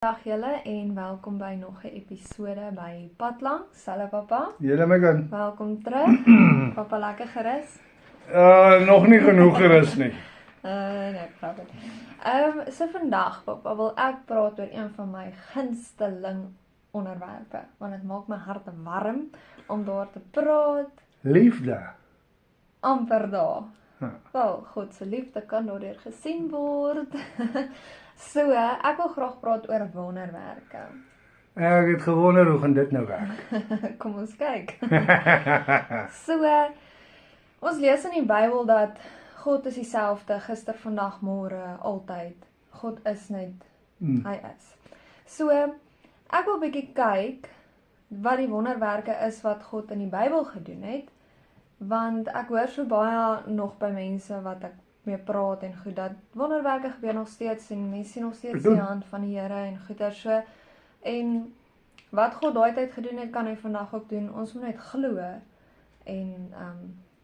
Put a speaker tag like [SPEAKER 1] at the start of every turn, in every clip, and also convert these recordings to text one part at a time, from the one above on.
[SPEAKER 1] Dag julle en welkom by nog 'n episode by Padlangs. Hallo pappa.
[SPEAKER 2] Julle my kind.
[SPEAKER 1] Welkom terug. Pappa lekker gerus?
[SPEAKER 2] Nog nie genoeg gerus nie.
[SPEAKER 1] Nee, grapie. So vandag pappa wil ek praat oor een van my gunsteling onderwerpe, want dit maak my hart warm om daar te praat.
[SPEAKER 2] Liefde.
[SPEAKER 1] Amper daar.
[SPEAKER 2] Ja.
[SPEAKER 1] Wel, God se liefde kan daardeur gesien word. So, ek wil graag praat oor wonderwerke.
[SPEAKER 2] Ek het gewonder hoe gaan dit nou werk.
[SPEAKER 1] Kom ons kyk. So, ons lees in die Bybel dat God is dieselfde gister, vandag, môre, altyd. God is net, hy is. So, ek wil bietjie kyk wat die wonderwerke is wat God in die Bybel gedoen het, want ek hoor so baie nog by mense wat ek mee praat en goed, dat wonderwerke gebeur nog steeds en mense sien nog steeds die hand van die Here en goeie so. En wat God daai tyd gedoen het, kan hy vandag ook doen. Ons moet net glo. En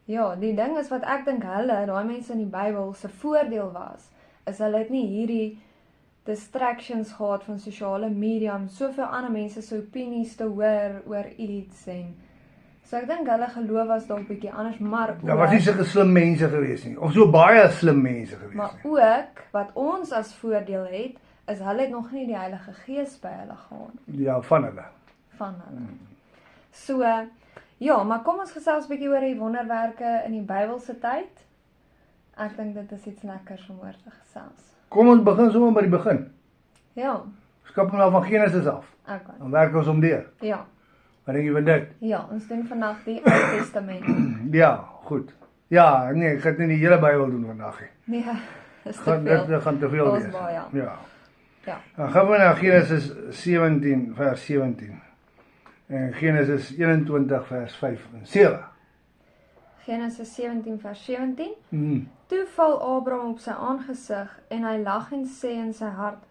[SPEAKER 1] ja, die ding is wat ek dink daai mense in die Bybel se voordeel was, is hulle het nie hierdie distractions gehad van sosiale media om soveel ander mense se opinies te hoor oor iets en so ek dink hulle geloof was dalk bietjie anders, maar
[SPEAKER 2] Daar was nie sulke slim mense gewees nie, of so baie slim mense gewees
[SPEAKER 1] maar
[SPEAKER 2] nie.
[SPEAKER 1] ook, wat ons as voordeel het, is hulle het nog nie die Heilige Gees by hulle gehad.
[SPEAKER 2] Ja, van hulle.
[SPEAKER 1] So, ja, maar kom ons gesels bietjie oor die wonderwerke in die Bybelse tyd. Ek dink dit is iets lekkers om oor te gesels.
[SPEAKER 2] Kom ons begin sommer by die begin.
[SPEAKER 1] Ja,
[SPEAKER 2] Skap hom nou van Genesis af.
[SPEAKER 1] okay.
[SPEAKER 2] Dan werk ons om deur.
[SPEAKER 1] Ja,
[SPEAKER 2] Wat dink jy van dit?
[SPEAKER 1] ja, ons doen vandag die Ou Testament.
[SPEAKER 2] Ja, goed. Ja, nee, ek gaan nie die hele Bybel doen vandag nie.
[SPEAKER 1] Nee, is te veel.
[SPEAKER 2] Dit gaan te veel
[SPEAKER 1] Ons
[SPEAKER 2] wees.
[SPEAKER 1] baie.
[SPEAKER 2] Ja.
[SPEAKER 1] Ja,
[SPEAKER 2] Dan gaan we na Genesis 17 vers 17. En Genesis 21 vers 5 en 7.
[SPEAKER 1] Genesis 17 vers 17.
[SPEAKER 2] Mm.
[SPEAKER 1] Toe val Abraham op sy aangesig en hy lag en sê in sy hart,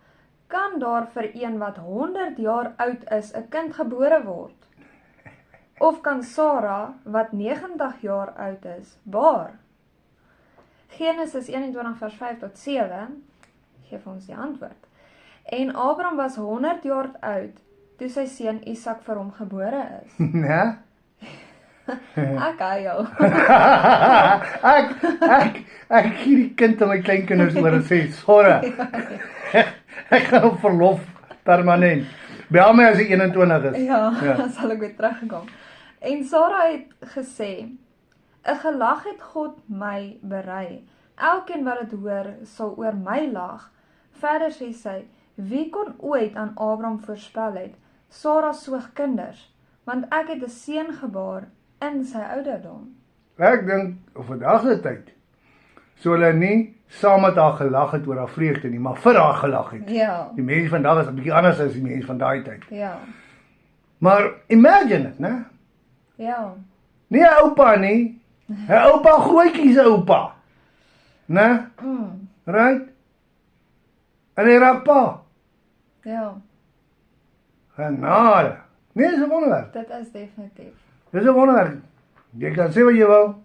[SPEAKER 1] kan daar vir een wat 100 jaar oud is 'n kind gebore word? Of kan Sara wat 90 jaar oud is, baar? Genesis 21 vers 5 tot 7 gee vir ons die antwoord. En Abraham was 100 jaar oud toe sy seun Isak vir hom gebore is.
[SPEAKER 2] Nee?
[SPEAKER 1] Ek hou jou.
[SPEAKER 2] ek gee die kind aan my kleinkinders oor en sê, sorry, ek gaan op verlof permanent. Bel my as ek 21 is.
[SPEAKER 1] Ja, dan sal ek weer terugkom. En Sara het gesê, 'n gelag het God my berei. Elkeen wat dit hoor, sal oor my lag. Verder sê sy, wie kon ooit aan Abraham voorspel het, Sara soog kinders, want ek het 'n seun gebaar in sy ouderdom.
[SPEAKER 2] Ek dink, op vandag se tyd, so hulle nie saam met haar gelag het oor haar vreugde nie, maar vir haar gelag het.
[SPEAKER 1] Ja,
[SPEAKER 2] Die mense vandag is 'n bietjie anders as die mense van daai tyd.
[SPEAKER 1] ja,
[SPEAKER 2] Maar imagine it, né?
[SPEAKER 1] ja,
[SPEAKER 2] Nie 'n oupa nie. 'n Oupa grootjie se oupa. Né? Right? En hy raak pa.
[SPEAKER 1] ja,
[SPEAKER 2] Genade. Nee, dis 'n wonderwerk.
[SPEAKER 1] dit is definitief.
[SPEAKER 2] Dis 'n wonderwerk. Jy kan sê wat jy wil.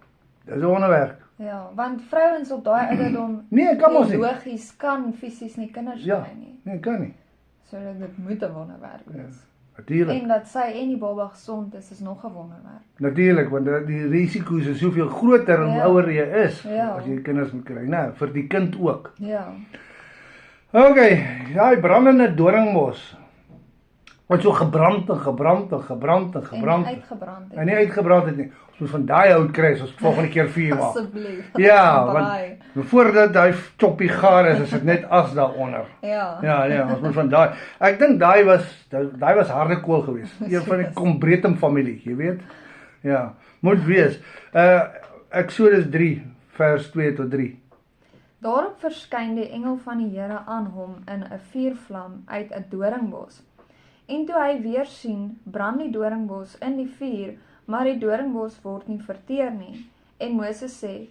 [SPEAKER 2] Dis 'n wonderwerk.
[SPEAKER 1] Ja, want vrouens op daai ouderdom,
[SPEAKER 2] Nee, kan mos nie.
[SPEAKER 1] biologies kan fisies nie kinders
[SPEAKER 2] Ja.
[SPEAKER 1] kry nie.
[SPEAKER 2] Nee, kan nie.
[SPEAKER 1] So dit moet 'n wonderwerk wees.
[SPEAKER 2] Natuurlik.
[SPEAKER 1] En dat sy en die baba gesond is nog 'n wonderwerk.
[SPEAKER 2] Natuurlik, want die risiko's is soveel groter hoe
[SPEAKER 1] Ja.
[SPEAKER 2] ouer jy is
[SPEAKER 1] Ja.
[SPEAKER 2] as jy kinders moet kry, né? Vir die kind ook.
[SPEAKER 1] Ja.
[SPEAKER 2] Okay, ja, die brandende doringbos. Wat so gebrand en gebrand en gebrand en gebrand.
[SPEAKER 1] En uitgebrand
[SPEAKER 2] En nie uitgebrand het nie. Ons moet van daai hout kry as ons volgende keer vuur maak.
[SPEAKER 1] Asseblief.
[SPEAKER 2] Ja,
[SPEAKER 1] Braai.
[SPEAKER 2] want voordat hy choppie gaar is dit net as daaronder.
[SPEAKER 1] Ja.
[SPEAKER 2] Ja, nee, ons moet van daai. Ek dink daai was harde kool geweest. Een van die Combretum familie, jy weet. Ja, moet wees. Eksodus 3 vers 2 tot 3.
[SPEAKER 1] Daarop verskyn die engel van die Here aan hom in 'n vuurvlam uit 'n doringbos. En toe hy weer sien, brand die doringbos in die vuur, maar die doringbos word nie verteer nie. En Moses sê,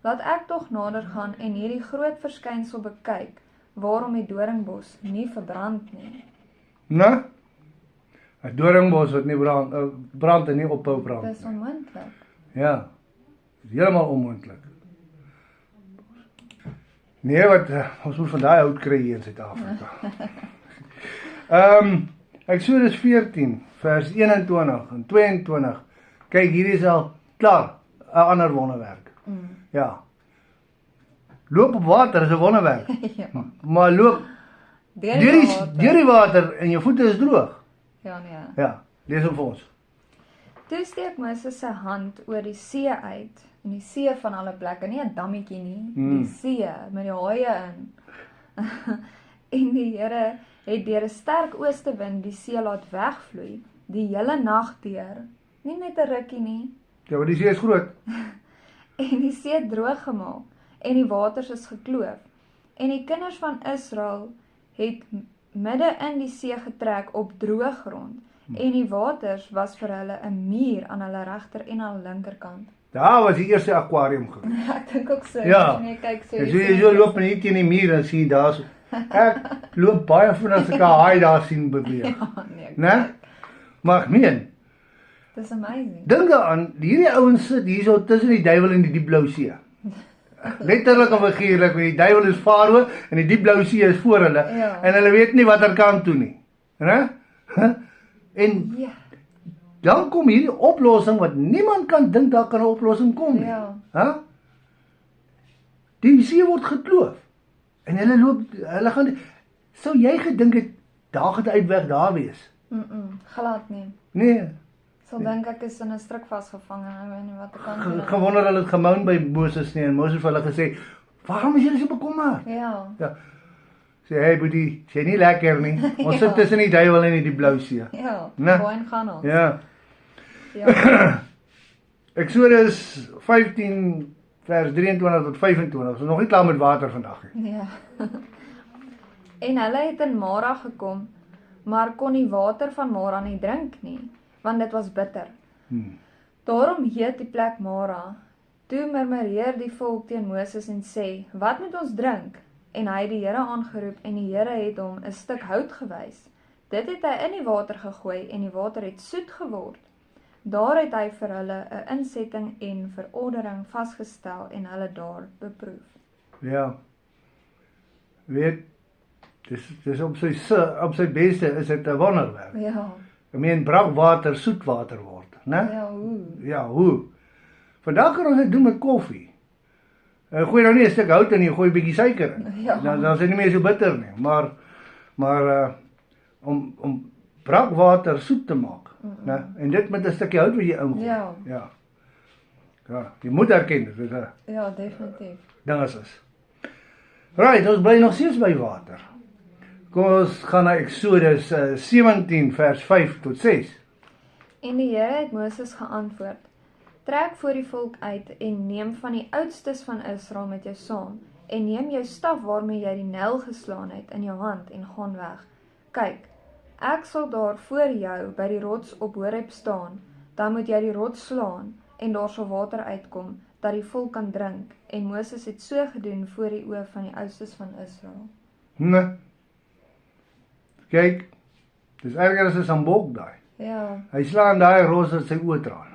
[SPEAKER 1] laat ek tog nader gaan en hierdie groot verskynsel bekyk, waarom die doringbos nie verbrand nie.
[SPEAKER 2] Né? 'n Doringbos wat nie brand en nie ophou brand.
[SPEAKER 1] Dis onmoontlik.
[SPEAKER 2] Ja. Dis heeltemal onmoontlik. Nee, wat ons moet van daai hout kry hier in Suid-Afrika. Eksodus 14 vers 21 en 22. Kyk, hier is al klaar 'n ander wonderwerk. Ja. Loop op water is 'n wonderwerk.
[SPEAKER 1] Ja.
[SPEAKER 2] Maar loop
[SPEAKER 1] Deur
[SPEAKER 2] deur die water en jou voete is droog.
[SPEAKER 1] Ja, nee.
[SPEAKER 2] Ja, lees hom vir ons.
[SPEAKER 1] Toe steek Moses sy hand oor die see uit, en die see van alle plekke, nie 'n dammetjie nie, die see met die haie in. En die Here het deur 'n sterk oostewind die see laat wegvloei, die hele nag deur, nie net 'n rukkie nie,
[SPEAKER 2] Ja, want die see is groot.
[SPEAKER 1] en die see droog gemaak, en die waters is gekloof. En die kinders van Israel het midde in die see getrek op droë grond, en die waters was vir hulle 'n muur aan hulle regter en aan hulle linkerkant.
[SPEAKER 2] Daar was die eerste aquarium gewees.
[SPEAKER 1] Ja, ek dink ook so.
[SPEAKER 2] Ja.
[SPEAKER 1] Nee, kyk so.
[SPEAKER 2] En so jy so loop net teen die muur en sien daar so. Ek loop baie vinnig as ek 'n haai daar sien beweeg.
[SPEAKER 1] Ja, nee.
[SPEAKER 2] Né? Maar ek meen,
[SPEAKER 1] Dis amazing.
[SPEAKER 2] dink daaraan, hierdie ouens sit hierso tussen die duiwel en die diep blou see. Letterlik en figuurlik, want die duiwel is Farao en die diep blou see is voor hulle.
[SPEAKER 1] Ja.
[SPEAKER 2] En hulle weet nie watter kant toe nie. Né? En
[SPEAKER 1] Ja.
[SPEAKER 2] dan kom hierdie oplossing wat niemand kan dink daar kan 'n oplossing kom nie.
[SPEAKER 1] Ja.
[SPEAKER 2] Hæ? Die see word gekloof. En hulle loop, hulle gaan, sou jy gedink het daar gaan 'n uitweg daar wees?
[SPEAKER 1] Glad nie.
[SPEAKER 2] Nee,
[SPEAKER 1] Sal dink ek is in 'n struik vasgevang en ek weet nie wat ek kan doen.
[SPEAKER 2] gewonder hulle het gemoun by Moses nie en Moses het vir hulle gesê, "Waarom is julle so bekommerd?"
[SPEAKER 1] Ja.
[SPEAKER 2] Ja. Sê, "Hey boetie, sê nie lekker nie. Ons sit tussen die duiwel en die blou see."
[SPEAKER 1] Ja.
[SPEAKER 2] Nee.
[SPEAKER 1] Waarheen gaan ons?
[SPEAKER 2] Ja.
[SPEAKER 1] Ja.
[SPEAKER 2] Eksodus 15 vers 23 tot 25. Ons is nog nie klaar met water vandag nie.
[SPEAKER 1] Ja. En hulle het in Mara gekom, maar kon die water van Mara nie drink nie, want dit was bitter. Daarom heet die plek Mara. Toe murmureer die volk teen Moses en sê, "Wat moet ons drink?" En hy het die Here aangeroep en die Here het hom 'n stuk hout gewys. Dit het hy in die water gegooi en die water het soet geword. Daar het hy vir hulle 'n insetting en verordering vasgestel en hulle daar beproef.
[SPEAKER 2] Ja. Weet, dis op sy beste is dit 'n wonderwerk.
[SPEAKER 1] Ja,
[SPEAKER 2] Ek meen brakwater soetwater word, né?
[SPEAKER 1] ja, hoe?
[SPEAKER 2] Ja, hoe? Vandag kan ons dit doen met koffie. Gooi nou nie 'n stuk hout in nie, gooi 'n bietjie suiker in.
[SPEAKER 1] Ja.
[SPEAKER 2] Dan is dit nie meer so bitter nie, maar om brakwater soet te maak, né? En dit met 'n stukkie hout wat jy ingooi.
[SPEAKER 1] Ja.
[SPEAKER 2] Ja. Ja, jy moet erken dit is 'n
[SPEAKER 1] Ja, definitief.
[SPEAKER 2] ding is. Right, ons bly nog steeds by water. Kom ons gaan na Eksodus 17 vers 5 tot 6.
[SPEAKER 1] En die Here het Moses geantwoord, "Trek voor die volk uit en neem van die oudstes van Israel met jou saam, en neem jou staf waarmee jy die Nyl geslaan het in jou hand en gaan weg. Kyk, ek sal daar voor jou by die rots op Horeb staan, dan moet jy die rots slaan en daar sal water uitkom, dat die volk kan drink." En Moses het so gedoen voor die oë van die oudstes van Israel.
[SPEAKER 2] Nee. Kyk, dis erger as 'n sambok daai.
[SPEAKER 1] Ja,
[SPEAKER 2] Hy slaan daai rots in sy oë traan.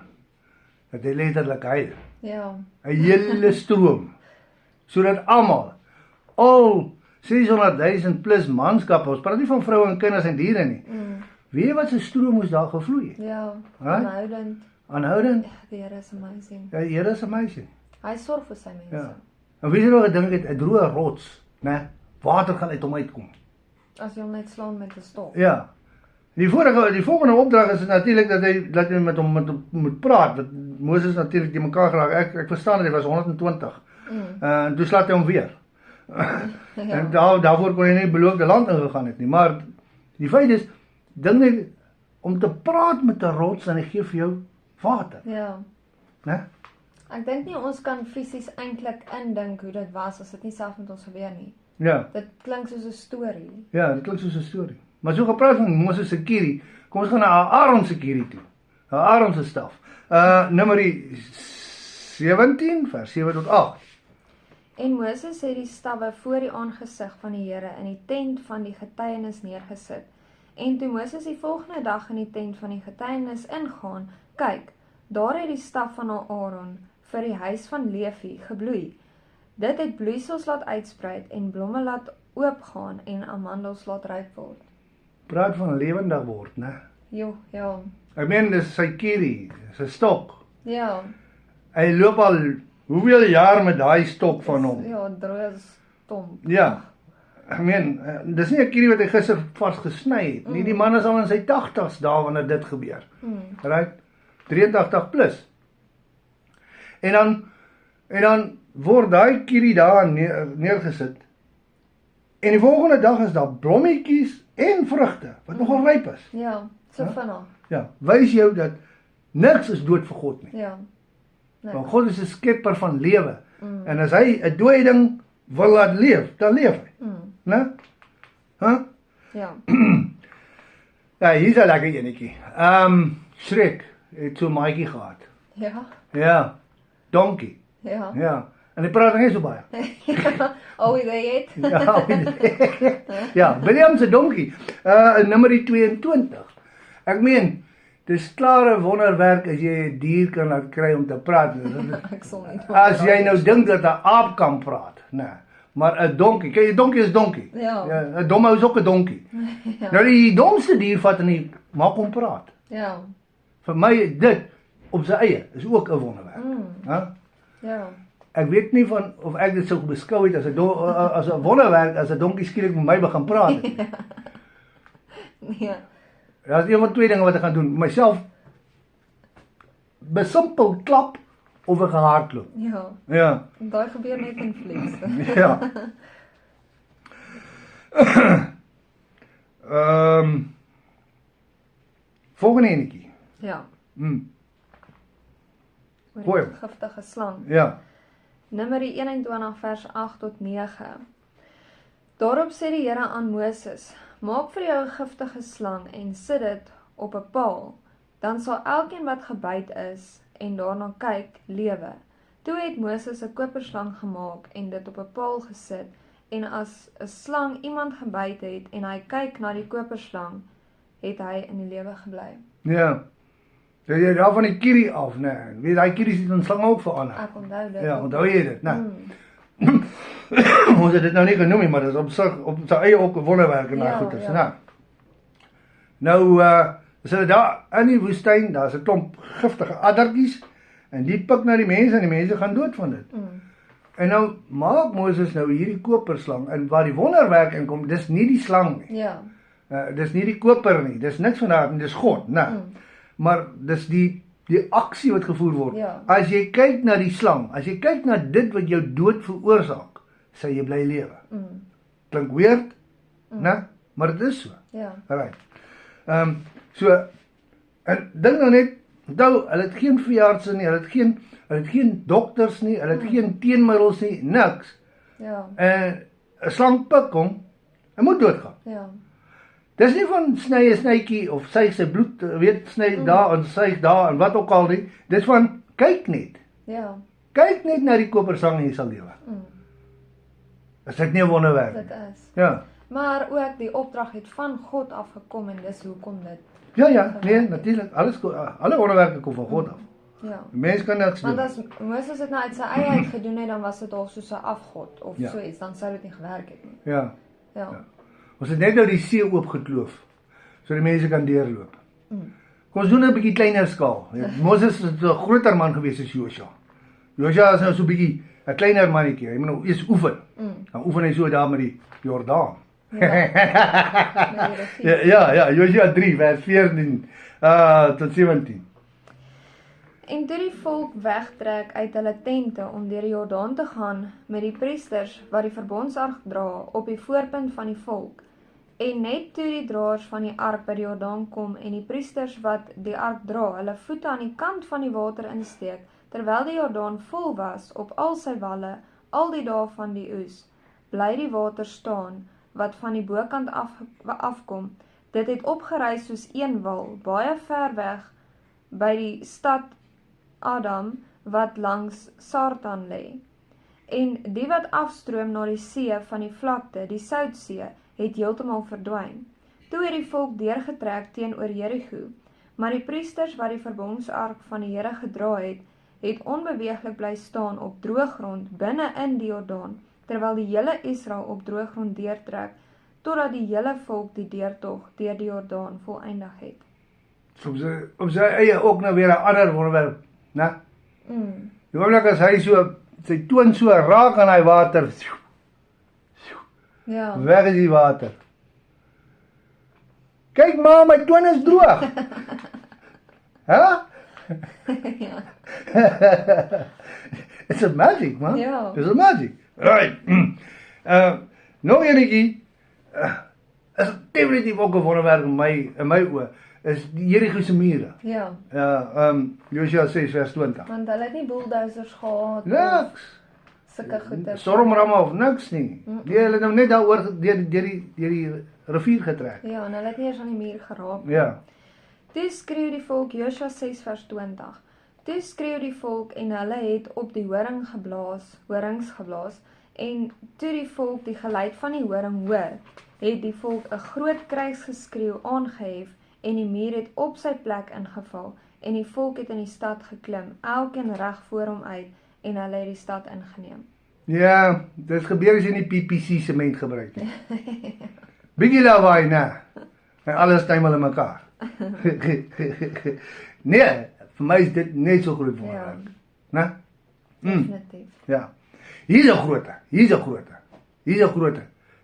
[SPEAKER 2] Dat hy letterlik huil.
[SPEAKER 1] ja,
[SPEAKER 2] 'n Hele stroom. Sodat almal, al 600,000 plus manskappe, ons praat nie van vroue en kinders en diere nie. Weet jy wat se stroom moes daar gevloei?
[SPEAKER 1] ja,
[SPEAKER 2] Right?
[SPEAKER 1] aanhoudend.
[SPEAKER 2] Aanhoudend.
[SPEAKER 1] Ja, die Here is amazing.
[SPEAKER 2] Ja, die Here is amazing.
[SPEAKER 1] Hy sorg vir sy mense.
[SPEAKER 2] Ja. En weet jy nog 'n ding het 'n droë rots, né? Water gaan uit hom uitkom.
[SPEAKER 1] As jy hom net slaan met 'n stok.
[SPEAKER 2] Ja. Die volgende opdrag is natuurlik dat hy met hom moet praat. Wat Moses natuurlik die mekaar geraak. Ek verstaan dat hy was 120. En toe slaat hy hom weer. En daarvoor kon hy nie beloofde land ingegaan het nie. Maar die feit is, ding net om te praat met 'n rots en hy gee vir jou water,
[SPEAKER 1] Ja.
[SPEAKER 2] né?
[SPEAKER 1] Ek dink nie ons kan fisies eintlik indink hoe dit was as dit nie self met ons gebeur nie.
[SPEAKER 2] Ja.
[SPEAKER 1] Dit klink soos 'n storie.
[SPEAKER 2] Ja, dit klink soos 'n storie. Maar so gepraat van Moses se kierie, kom ons gaan na Aaron se kierie toe. Aaron se staf. Numeri 17 vers 7 tot 8.
[SPEAKER 1] En Moses het die stawwe voor die aangesig van die Here in die tent van die getuienis neergesit. En toe Moses die volgende dag in die tent van die getuienis ingaan, kyk, daar het die staf van Aaron vir die huis van Levi gebloei. Dit het bloeisels laat uitsprei en blomme laat oopgaan en amandels laat ryp word.
[SPEAKER 2] praat van lewendig word, né?
[SPEAKER 1] Jo, ja.
[SPEAKER 2] Ek meen, dis sy kierie, sy stok.
[SPEAKER 1] Ja.
[SPEAKER 2] Hy loop al hoeveel jaar met daai stok van hom.
[SPEAKER 1] Ja, droë stomp.
[SPEAKER 2] Ja. Ek meen, dis nie 'n kierie wat hy gister vasgesny het nie. Die man is al in sy 80's daar wanneer dit gebeur. Right? 83 plus. En dan word daai kierie daar neergesit. En die volgende dag is daar blommetjies en vrugte wat nogal ryp is.
[SPEAKER 1] Ja, so vinnig.
[SPEAKER 2] Ja, wys jou dat niks is dood vir God nie.
[SPEAKER 1] Ja. Nee.
[SPEAKER 2] Want God is 'n skepper van lewe. En as hy 'n dooie ding wil laat leef, dan leef hy. Né?
[SPEAKER 1] Ja.
[SPEAKER 2] Ja, hier's 'n lekker enetjie. Shrek het so 'n maatjie gehad.
[SPEAKER 1] Ja.
[SPEAKER 2] Ja. Donkey.
[SPEAKER 1] Ja.
[SPEAKER 2] Ja. En hy praat nie so baie.
[SPEAKER 1] Oh, jy het.
[SPEAKER 2] Ja, William se donkie. Nommer 22. Ek meen, dis klare wonderwerk as jy 'n dier kan laat kry om te praat.
[SPEAKER 1] Ek sal nie.
[SPEAKER 2] As jy nou dink dat 'n aap kan praat, nee. Maar 'n donkie, kyk, 'n donkie is donkie.
[SPEAKER 1] Ja.
[SPEAKER 2] 'n dom ou is ook 'n donkie.
[SPEAKER 1] Ja.
[SPEAKER 2] Nou die domste dier vat en hy maak hom praat.
[SPEAKER 1] Ja.
[SPEAKER 2] Vir my dit op sy eie is ook 'n wonderwerk.
[SPEAKER 1] Ja.
[SPEAKER 2] Ek weet nie van of ek dit sou beskou het as 'n wonderwerk as 'n donkie skielik met my begin praat het.
[SPEAKER 1] Ja.
[SPEAKER 2] Daar's een van twee dinge wat ek gaan doen. Myself besimpel klap of ek hardloop.
[SPEAKER 1] Ja.
[SPEAKER 2] Ja.
[SPEAKER 1] Daai gebeur net in vlees.
[SPEAKER 2] Ja. Volgende enetjie.
[SPEAKER 1] Ja.
[SPEAKER 2] Goeie.
[SPEAKER 1] Giftige slang.
[SPEAKER 2] Ja.
[SPEAKER 1] Numeri 21 vers 8 tot 9. Daarop sê die Here aan Moses: Maak vir jou 'n giftige slang en sit dit op 'n paal. Dan sal elkeen wat gebyt is en daarna kyk, lewe. Toe het Moses 'n koperslang gemaak en dit op 'n paal gesit. En as 'n slang iemand gebyt het en hy kyk na die koperslang, het hy in die lewe gebly.
[SPEAKER 2] Ja. Jy daar van die kierie af, né? Weet daai kieries het ons slang ook verander.
[SPEAKER 1] Ek onthou dit.
[SPEAKER 2] Ja, onthou jy dit, né? Ons het dit nou nie genoem nie, maar dit is op sy eie ook 'n wonderwerk en daai goedes, né? Nou is hulle daar in die woestyn, daar's 'n klomp giftige addertjies en die pik na die mense en die mense gaan dood van dit. En nou maak Moses nou hierdie koperslang en waar die wonderwerk inkom, dis nie die slang nie.
[SPEAKER 1] Ja.
[SPEAKER 2] Dis nie die koper nie, dis niks van daar, dis God, né? Maar dis die aksie wat gevoer word.
[SPEAKER 1] Ja.
[SPEAKER 2] As jy kyk na die slang, as jy kyk na dit wat jou dood veroorsaak, sê jy bly lewe. Klink weird, né? Maar dit is so.
[SPEAKER 1] Ja.
[SPEAKER 2] Right. So en dink nou net, onthou, hulle het geen veeartse nie, hulle het geen dokters nie, hulle het geen teenmiddels nie, niks.
[SPEAKER 1] Ja.
[SPEAKER 2] En 'n slang pik hom, hy moet doodgaan.
[SPEAKER 1] Ja.
[SPEAKER 2] Dis nie van sny 'n snytjie of suig sy bloed, weet, sny daar en suig daar en wat ook al nie. Dis van kyk net.
[SPEAKER 1] Ja.
[SPEAKER 2] Kyk net na die koperslang en jy sal lewe. Is dit nie 'n wonderwerk nie?
[SPEAKER 1] Dit is.
[SPEAKER 2] Ja.
[SPEAKER 1] Maar ook die opdrag het van God afgekom en dis hoekom dit.
[SPEAKER 2] Ja, nee, natuurlik. Alle wonderwerke kom van God af.
[SPEAKER 1] Ja.
[SPEAKER 2] Die mens kan niks doen.
[SPEAKER 1] Want as Moses dit nou uit sy eie uit gedoen het, dan was dit al soos 'n afgod of so iets, dan sou dit nie gewerk het nie.
[SPEAKER 2] Ja.
[SPEAKER 1] Ja.
[SPEAKER 2] Ons het net nou die see oopgekloof sodat die mense kan deurloop. Kom ons doen 'n bietjie kleiner skaal. Moses is 'n groter man gewees as Joshua. Joshua is nou so 'n bietjie 'n kleiner mannetjie. Hy moet nou eers oefen. Dan oefen hy so daar met die Jordaan. Ja, Joshua 3 vers 14 tot 17.
[SPEAKER 1] En toe die volk wegtrek uit hulle tente om deur die Jordaan te gaan met die priesters wat die verbondsark dra op die voorpunt van die volk. En net toe die draers van die ark by die Jordaan kom en die priesters wat die ark dra, hulle voete aan die kant van die water insteek, terwyl die Jordaan vol was op al sy walle, al die dae van die oes, bly die water staan wat van die bokant afkom. Dit het opgereis soos een wal, baie ver weg by die stad Adam wat langs Sartan lê. En die wat afstroom na die see van die vlakte, die Soutsee, het heeltemal verdwyn. Toe het die volk deurgetrek teenoor Jerigo, maar die priesters wat die verbondsark van die Here gedra het onbeweeglik bly staan op droë grond binne in die Jordaan, terwyl die hele Israel op droë grond deurtrek totdat die hele volk die deurtog deur die Jordaan volëindig het.
[SPEAKER 2] So op sy eie ook nou weer 'n ander wonderwerk, né? Die oomblik as hy so sy toon so raak aan daai water,
[SPEAKER 1] Ja.
[SPEAKER 2] weg is die water. Kyk ma, my toon is droog. Hæ?
[SPEAKER 1] Ja.
[SPEAKER 2] It's a magic, man.
[SPEAKER 1] Ja.
[SPEAKER 2] It's a magic. Right. Nog enetjie, is definitief ook 'n wonderwerk in my oë, is die Jerigo se mure.
[SPEAKER 1] Ja.
[SPEAKER 2] Josua 6 vers 20.
[SPEAKER 1] Want hulle het nie bulldozers gehad.
[SPEAKER 2] Niks.
[SPEAKER 1] Sulke goeie.
[SPEAKER 2] Stormramme of niks nie. Nee, hulle het nou net daaroor deur die rivier getrek.
[SPEAKER 1] Ja, en hulle het nie eens aan die muur geraak.
[SPEAKER 2] Ja.
[SPEAKER 1] Toe skreeu die volk, Josua 6 vers 20. Toe skreeu die volk en hulle het op die horings geblaas, en toe die volk die geluid van die horing hoor, het die volk 'n groot krygsgeskreeu aangehef, en die muur het op sy plek ingeval, en die volk het in die stad geklim, elkeen reg voor hom uit, en hulle het die stad ingeneem.
[SPEAKER 2] Ja, dit gebeur as jy nie PPC sement gebruik nie. Bietjie lawaai, né? En alles tuimel in mekaar. Nee, vir my is dit net so groot wonderwerk, né?
[SPEAKER 1] Definitief.
[SPEAKER 2] Ja. Hier's 'n grootte.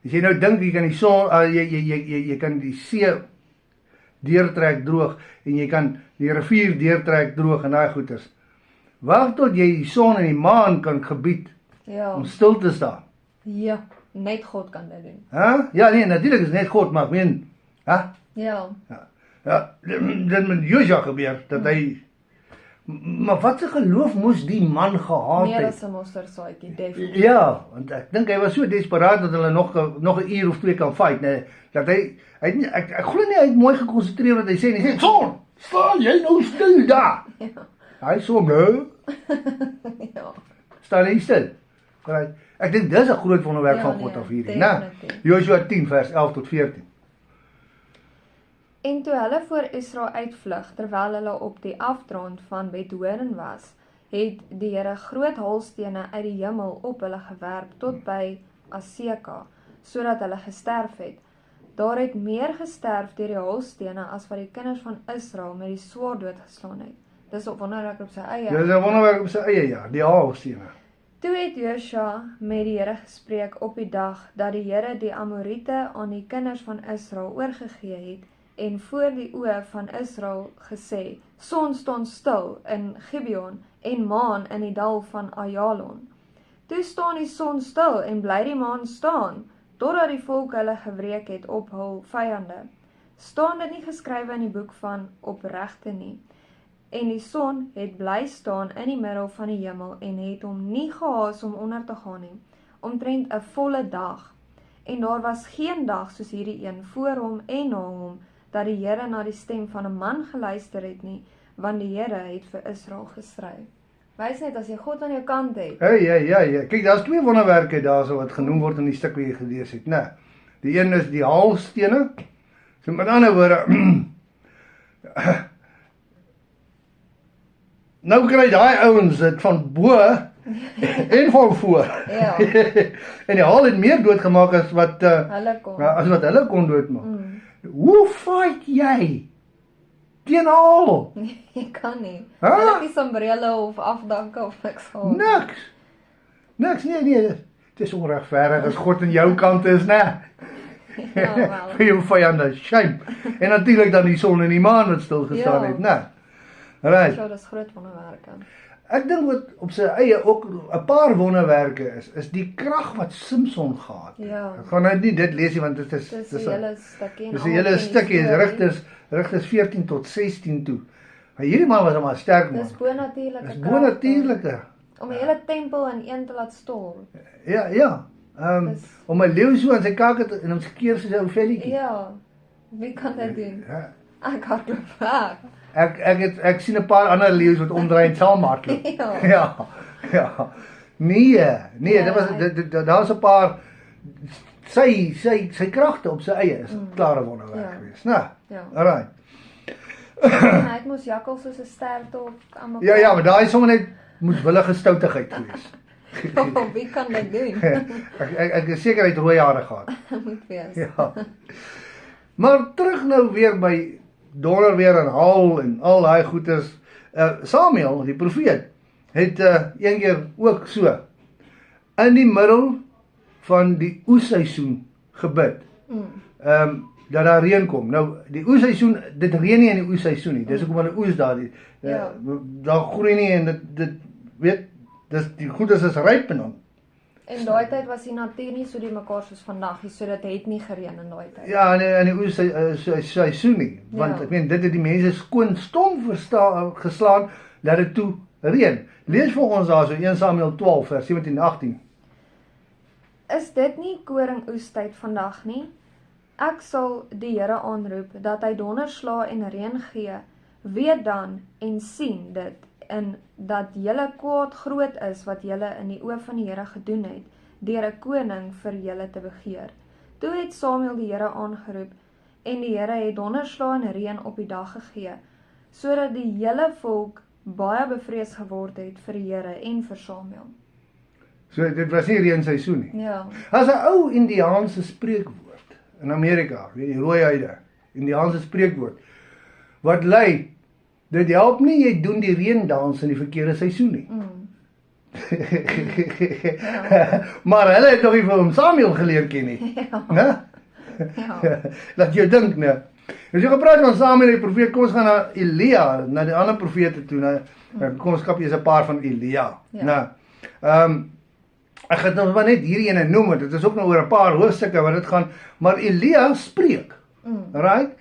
[SPEAKER 2] As jy nou dink jy kan die son, jy kan die see deurtrek droog en jy kan die rivier deurtrek droog en daai goeters. Wag tot jy die son en die maan kan gebied
[SPEAKER 1] Ja.
[SPEAKER 2] om stil te staan.
[SPEAKER 1] Ja, net God kan dit doen.
[SPEAKER 2] Hæ? Ja, nee, natuurlik is net God, maar ek meen, hè?
[SPEAKER 1] Ja.
[SPEAKER 2] Ja, dit met Josua gebeur dat hy maar wat 'n geloof moes die man gehad
[SPEAKER 1] Meer
[SPEAKER 2] het.
[SPEAKER 1] as 'n mosterdsaadjie, definitief.
[SPEAKER 2] Ja, want ek dink hy was so desperaat dat hulle nog 'n uur of 2 kan fight, nee, dat hy het nie, ek glo nie hy het mooi gekonsentreer wat hy sê nie. Hy sê, "Son, staan jy nou stil daar?"
[SPEAKER 1] Ja.
[SPEAKER 2] Hy so, "Nee,
[SPEAKER 1] Ja.
[SPEAKER 2] staan hy stil." Right. Ek dink dis 'n groot wonderwerk
[SPEAKER 1] Ja,
[SPEAKER 2] van
[SPEAKER 1] nee,
[SPEAKER 2] God af hierdie, né?
[SPEAKER 1] definitief.
[SPEAKER 2] Josua 10 vers 11 tot 14.
[SPEAKER 1] En toe hulle voor Israel uitvlug, terwyl hulle op die afdraand van Bet-horon was, het die Here groot haalstene uit die hemel op hulle gewerp tot by Aseka, sodat hulle gesterf het. Daar het meer gesterf deur die haalstene as wat die kinders van Israel met die swaard doodgeslaan het. Dis 'n wonderwerk op sy eie.
[SPEAKER 2] Dis 'n wonderwerk op sy eie, ja, die haalstene.
[SPEAKER 1] Toe het Josua met die Here gespreek op die dag dat die Here die Amoriete aan die kinders van Israel oorgegee het, en voor die oë van Israel gesê, son staan stil in Gibeon en maan in die dal van Ayalon. Toe staan die son stil en bly die maan staan, totdat die volk hulle gewreek het op hul vyande. Staan dit nie geskrywe in die boek van opregte nie? En die son het bly staan in die middel van die hemel en het hom nie gehaas om onder te gaan nie, omtrent 'n volle dag. En daar was geen dag soos hierdie een voor hom en na hom, dat die Here na die stem van 'n man geluister het nie, want die Here het vir Israel gestry. Wys net as jy God aan jou kant het.
[SPEAKER 2] Ja. Kyk, daar's 2 wonderwerke daarso wat genoem word in die stuk wat jy gelees het, né? Die een is die haalstene. So met ander woorde, nou kry daai ouens dit van bo en van voor.
[SPEAKER 1] Ja.
[SPEAKER 2] En die haal het meer doodgemaak as wat
[SPEAKER 1] Hulle
[SPEAKER 2] kon doodmaak. Hoe fight jy teen haal?
[SPEAKER 1] Jy kan nie.
[SPEAKER 2] Huh?
[SPEAKER 1] Hulle het nie sombrelle of afdanke of niks gehad.
[SPEAKER 2] Niks, nee. Het is onregverdig as God aan jou kant is, né?
[SPEAKER 1] Ja, wel.
[SPEAKER 2] Vir jou vyande, shame. En natuurlik dan die son en die maan wat stil gestaan
[SPEAKER 1] Ja.
[SPEAKER 2] het, né? Right.
[SPEAKER 1] So, dis groot wonderwerke.
[SPEAKER 2] Ek dink wat op sy eie ook 'n paar wonderwerke is die krag wat Samson gehad het.
[SPEAKER 1] Ja.
[SPEAKER 2] Ek gaan nou nie dit lees nie want dit is
[SPEAKER 1] Dis 'n hele stukkie.
[SPEAKER 2] Dis 'n hele stukkie, Rigters 14 tot 16 toe. Maar hierdie man was 'n maar sterk man.
[SPEAKER 1] Dis bonatuurlike.
[SPEAKER 2] Dis bonatuurlike.
[SPEAKER 1] Om 'n hele tempel in een te laat stort.
[SPEAKER 2] Ja. Om 'n leeu so aan sy kak het en hom skeer soos 'n velletjie.
[SPEAKER 1] Ja. Wie kan dit doen?
[SPEAKER 2] Ja.
[SPEAKER 1] Ek hardloop weg.
[SPEAKER 2] Ek sien 'n paar ander leeu's wat omdraai en saam hardloop. Ja. Nee, dit was daar's 'n paar sy kragte op sy eie is 'n klare wonderwerk geweest, né?
[SPEAKER 1] Ja.
[SPEAKER 2] Alright.
[SPEAKER 1] En hy het mos jakkals soos 'n stert op almal.
[SPEAKER 2] Ja, maar daai is sommer net moedwillige stoutigheid geweest.
[SPEAKER 1] Oh, wie kan dit doen?
[SPEAKER 2] Ek is seker hy het rooi hare gehad.
[SPEAKER 1] Moet wees.
[SPEAKER 2] Ja. Maar terug nou weer by donder weer en haal en al daai goeters. Samuel, die profeet, het een keer ook so in die middel van die oesseisoen gebid. Dat daar reën kom. Nou, die oesseisoen, dit reën nie in die oesseisoen nie. Dis hoekom hulle oes daar. Daar groei nie en dit weet, die goedes is ryp en dan.
[SPEAKER 1] En daai tyd was die natuur nie so die mekaar soos vandag nie, so dit het nie gereën in daai tyd.
[SPEAKER 2] Ja, in die oesseisoen nie. Want ek meen, dit het die mense skoon stom geslaan, dat dit toe reën. Lees vir ons daar so 1 Samuel 12 vers 17 en 18.
[SPEAKER 1] Is dit nie koringoestyd vandag nie? Ek sal die Here aanroep, dat hy donderslae en reën gee, weet dan en sien dit, en dat julle kwaad groot is wat julle in die oë van die Here gedoen het, deur 'n koning vir julle te begeer. Toe het Samuel die Here aangeroep, en die Here het donderslae en reën op die dag gegee, sodat die hele volk baie bevrees geword het vir die Here en vir Samuel.
[SPEAKER 2] So dit was nie reënseisoen nie.
[SPEAKER 1] Ja.
[SPEAKER 2] As 'n ou Indiaanse spreekwoord in Amerika, weet die rooi huide, Indiaanse spreekwoord, wat lei, dit help nie jy doen die reendans in die verkeerde seisoen nie. Maar hulle het nog nie vir hom Samuel geleer ken nie. Laat jy dink, né? As jy gepraat van Samuel die profeet, kom ons gaan na Elia, na die ander profete toe, kom ons kap eers 'n paar van Elia. Ek gaan nou maar net hierdie ene noem, want dit is ook nou oor 'n paar hoofstukke wat dit gaan, maar Elia spreek, right?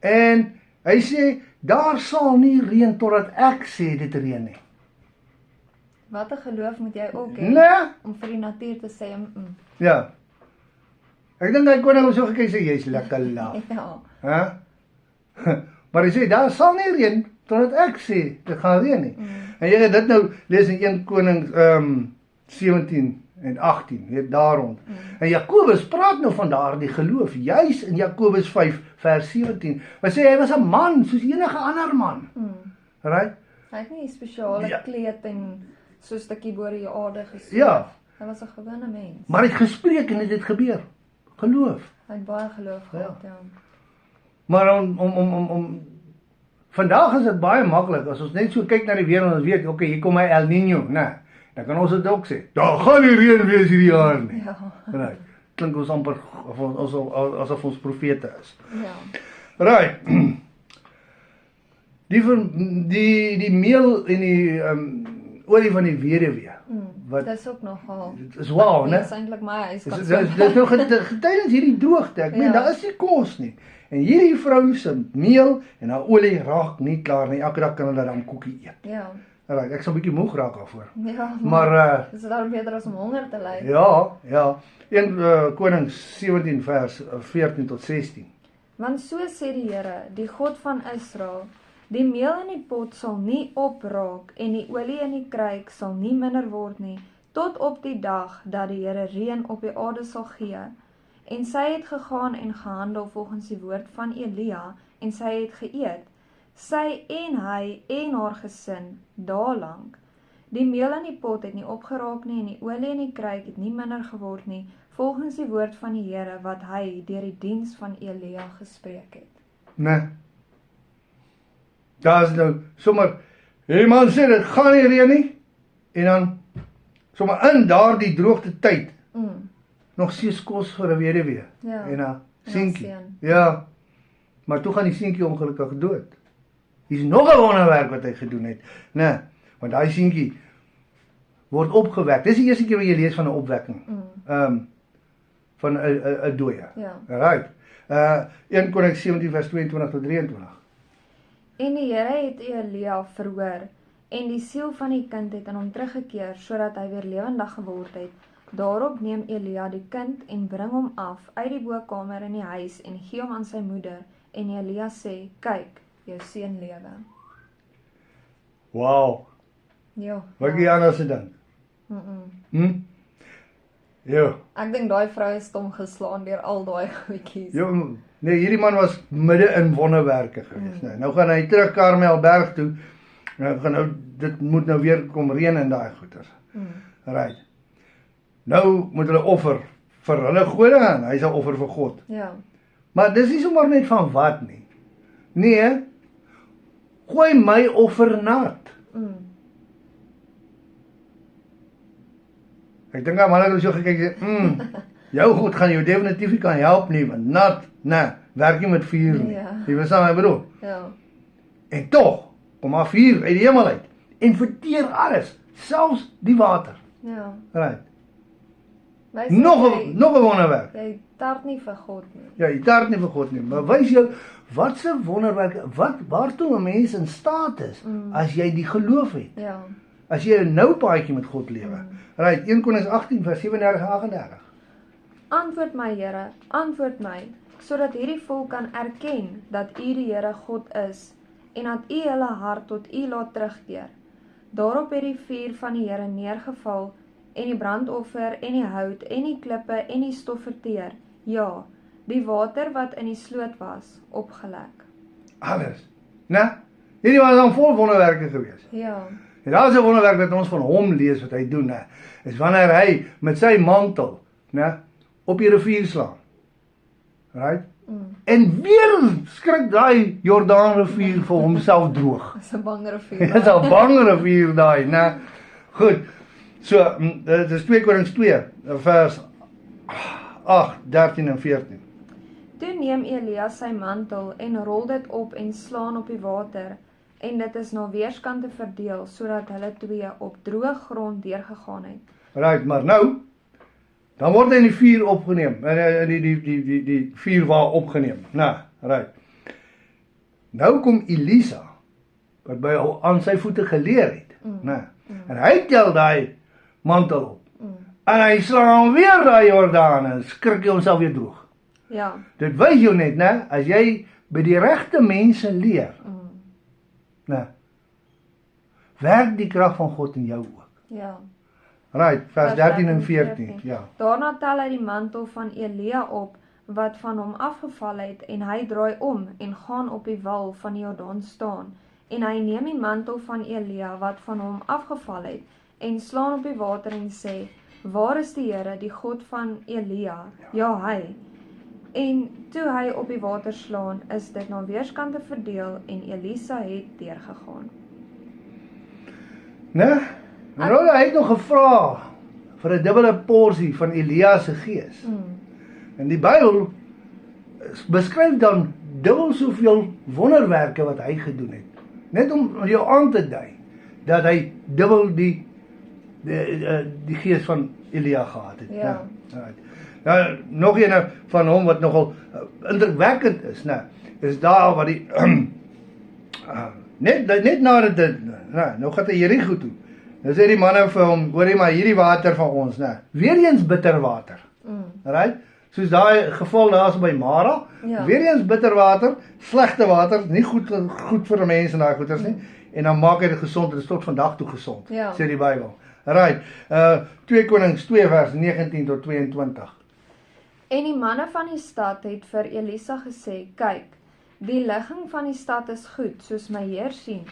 [SPEAKER 2] En hy sê, daar sal nie reën totdat ek sê dit reën nie.
[SPEAKER 1] Wat 'n geloof moet jy ook hê, om vir die natuur te sê,
[SPEAKER 2] Ja. Ek dink hy kon nou so gekyk sê, jy's lekker laaf.
[SPEAKER 1] Ja.
[SPEAKER 2] Maar hy sê, daar sal nie reën totdat ek sê dit gaan reën nie. En jy het dit nou lees in 1 Konings 17 en 18, weet daar rond. En Jakobus praat nou van daardie geloof, juis in Jakobus 5 vers 17. Hy sê hy was 'n man soos enige ander man. Right?
[SPEAKER 1] Hy het nie 'n spesiale kleed en so 'n stukkie bo die aarde gesien.
[SPEAKER 2] Ja.
[SPEAKER 1] Hy was 'n gewone mens.
[SPEAKER 2] Maar hy het gespreek en dit het gebeur. Geloof.
[SPEAKER 1] Hy het baie geloof gehad,
[SPEAKER 2] Maar om vandag is dit baie maklik as ons net so kyk na die weer en ons weet, okay, hier kom hy El Niño, né? Dan kan ons dit ook sê, daar gaan nie reën wees hierdie jaar nie.
[SPEAKER 1] Ja.
[SPEAKER 2] Right. Klink ons amper asof ons profete is.
[SPEAKER 1] Ja.
[SPEAKER 2] Right. Die meel en die olie van die weduwee.
[SPEAKER 1] Dit is ook nogal.
[SPEAKER 2] Dit is wow, né?
[SPEAKER 1] Dit is eintlik my huiskant.
[SPEAKER 2] Dis nou tydens hierdie droogte. Ek meen, daar is nie kos nie. En hierdie vrou se meel en haar olie raak nie klaar nie. Elke dag kan hulle dan koekie eet.
[SPEAKER 1] Ja.
[SPEAKER 2] Right, ek sal 'n bietjie moeg raak daarvoor.
[SPEAKER 1] Ja.
[SPEAKER 2] Maar
[SPEAKER 1] is dit daarom beter as om honger te ly?
[SPEAKER 2] Ja. 1 Konings 17 vers 14 tot 16.
[SPEAKER 1] Want so sê die Here, die God van Israel, die meel in die pot sal nie opraak en die olie in die kruik sal nie minder word nie, tot op die dag dat die Here reën op die aarde sal gee. En sy het gegaan en gehandel volgens die woord van Elia, en sy het geëet, sy en hy en haar gesin, daarlang. Die meel in die pot het nie opgeraak nie, en die olie in die kruik het nie minder geword nie, volgens die woord van die Here, wat hy deur die diens van Elia gespreek het.
[SPEAKER 2] Nee. Daar is nou sommer, hey man sê, dit gaan nie reën nie, en dan, sommer in daardie droogte tyd, nog steeds kos vir 'n weduwee, en 'n seentjie. Ja, maar toe gaan die seentjie ongelukkig dood. Dis nog 'n wonderwerk wat hy gedoen het, nee, want daai seentjie word opgewek. Dis die eerste keer wat jy lees van 'n opwekking, van 'n dooie.
[SPEAKER 1] Ja.
[SPEAKER 2] Right. 1 Konings 17 vers 22 tot 23.
[SPEAKER 1] En die Here het Elia verhoor, en die siel van die kind het aan hom teruggekeer, sodat hy weer lewendig geword het. Daarop neem Elia die kind en bring hom af uit die bokkamer in die huis en gee hom aan sy moeder. En Elia sê, kyk, jou seun lewe.
[SPEAKER 2] Wow.
[SPEAKER 1] Ja.
[SPEAKER 2] Wat jy anders dink? Ja.
[SPEAKER 1] Ek dink daai vrou is stom geslaan deur al daai goedjies.
[SPEAKER 2] Ja, nee, hierdie man was midde in wonderwerke gewees. Nou gaan hy terug Karmelberg toe. Nou gaan dit moet nou weer kom reën in daai goeters. Right. Nou moet hulle offer vir hulle gode en hy sal offer vir God.
[SPEAKER 1] Ja.
[SPEAKER 2] Maar dis nie sommer net van wat nie. Nee, gooi my offer nat. Ek dink aan manne het so gekyk en sê, jou God gaan jou definitief nie kan help nie, want nat, nee, werk nie met vuur nie.
[SPEAKER 1] Ja.
[SPEAKER 2] Jy verstaan wat ek bedoel?
[SPEAKER 1] Ja.
[SPEAKER 2] En tog, kom maar vuur uit die hemel uit en verteer alles, selfs die water.
[SPEAKER 1] Ja.
[SPEAKER 2] Right.
[SPEAKER 1] Wys
[SPEAKER 2] Nog 'n wonderwerk.
[SPEAKER 1] Jy tart nie vir God nie.
[SPEAKER 2] Ja, jy tart nie vir God nie, maar wys jou wat se wonderwerk, waartoe 'n mens in staat is as jy die geloof het.
[SPEAKER 1] Ja.
[SPEAKER 2] As jy 'n nou paadjie met God lewe. Right, 1 Konings 18 vers 37 en 38.
[SPEAKER 1] Antwoord my Here, antwoord my, sodat hierdie volk kan erken dat U die Here God is en dat U hulle hart tot U laat terugkeer. Daarop het die vuur van die Here neergeval en die brandoffer en die hout en die klippe en die stof verteer. Ja, die water wat in die sloot was, opgelek.
[SPEAKER 2] Alles. Né? Hierdie was dan vol wonderwerke gewees.
[SPEAKER 1] Ja.
[SPEAKER 2] En daar is 'n wonderwerk wat ons van hom lees wat hy doen, né? Is wanneer hy met sy mantel, né, op die rivier slaan. Right? En weer skrik daai Jordaanrivier vir homself droog.
[SPEAKER 1] Dis 'n bang rivier.
[SPEAKER 2] Dit is 'n bang rivier daai, né? Goed. So, dit is 2 Konings 2 vers 8, 13 en 14.
[SPEAKER 1] Toe neem Elia sy mantel en rol dit op en slaan op die water, en dit is na weerskante verdeel, sodat hulle twee op droë grond deurgegaan het.
[SPEAKER 2] Right, maar nou, dan word hy in die vuur opgeneem, in die vuurwa opgeneem. Nou, right. Nou kom Elisa, wat by aan sy voete geleer het, en hy tel daai mantel op, en hy slaan weer daai Jordaan, en skrik hy homself weer droog.
[SPEAKER 1] Ja.
[SPEAKER 2] Dit wys jou net, né, as jy by die regte mense leer, werk die krag van God in jou ook.
[SPEAKER 1] Ja.
[SPEAKER 2] Right, vers 13 en 14. Ja.
[SPEAKER 1] Daarna tel hy die mantel van Elia op, wat van hom afgeval het, en hy draai om en gaan op die wal van die Jordaan staan. En hy neem die mantel van Elia, wat van hom afgeval het, en slaan op die water en sê, waar is die Here, die God van Elia? Ja, hy. En toe hy op die water slaan, is dit na weerskante verdeel, en Elisa het deurgegaan.
[SPEAKER 2] Né? Nou hy het nog gevra vir 'n dubbele porsie van Elia se gees. En die Bybel beskryf dan dubbel soveel wonderwerke wat hy gedoen het. Net om jou aan te dui dat hy dubbel die gees van Elia gehad het.
[SPEAKER 1] Ja.
[SPEAKER 2] Nou, nog een van hom wat nogal indrukwekkend is, né? Is daar wat die net nadat dit, nou gaan hy Jerigo toe. Nou sê die manne vir hom, hoor jy maar hierdie water van ons, né? Weer eens bitter water. Right? Soos daai geval daar by Mara, weer eens bitter water, slegte water, nie goed vir mense en daai goeters nie. En dan maak hy dit gesond, dit is tot vandag toe gesond, sê die Bybel. Right. 2 Konings 2 vers 19 tot 22.
[SPEAKER 1] En die manne van die stad het vir Elisa gesê, kyk, die ligging van die stad is goed, soos my Heer sien,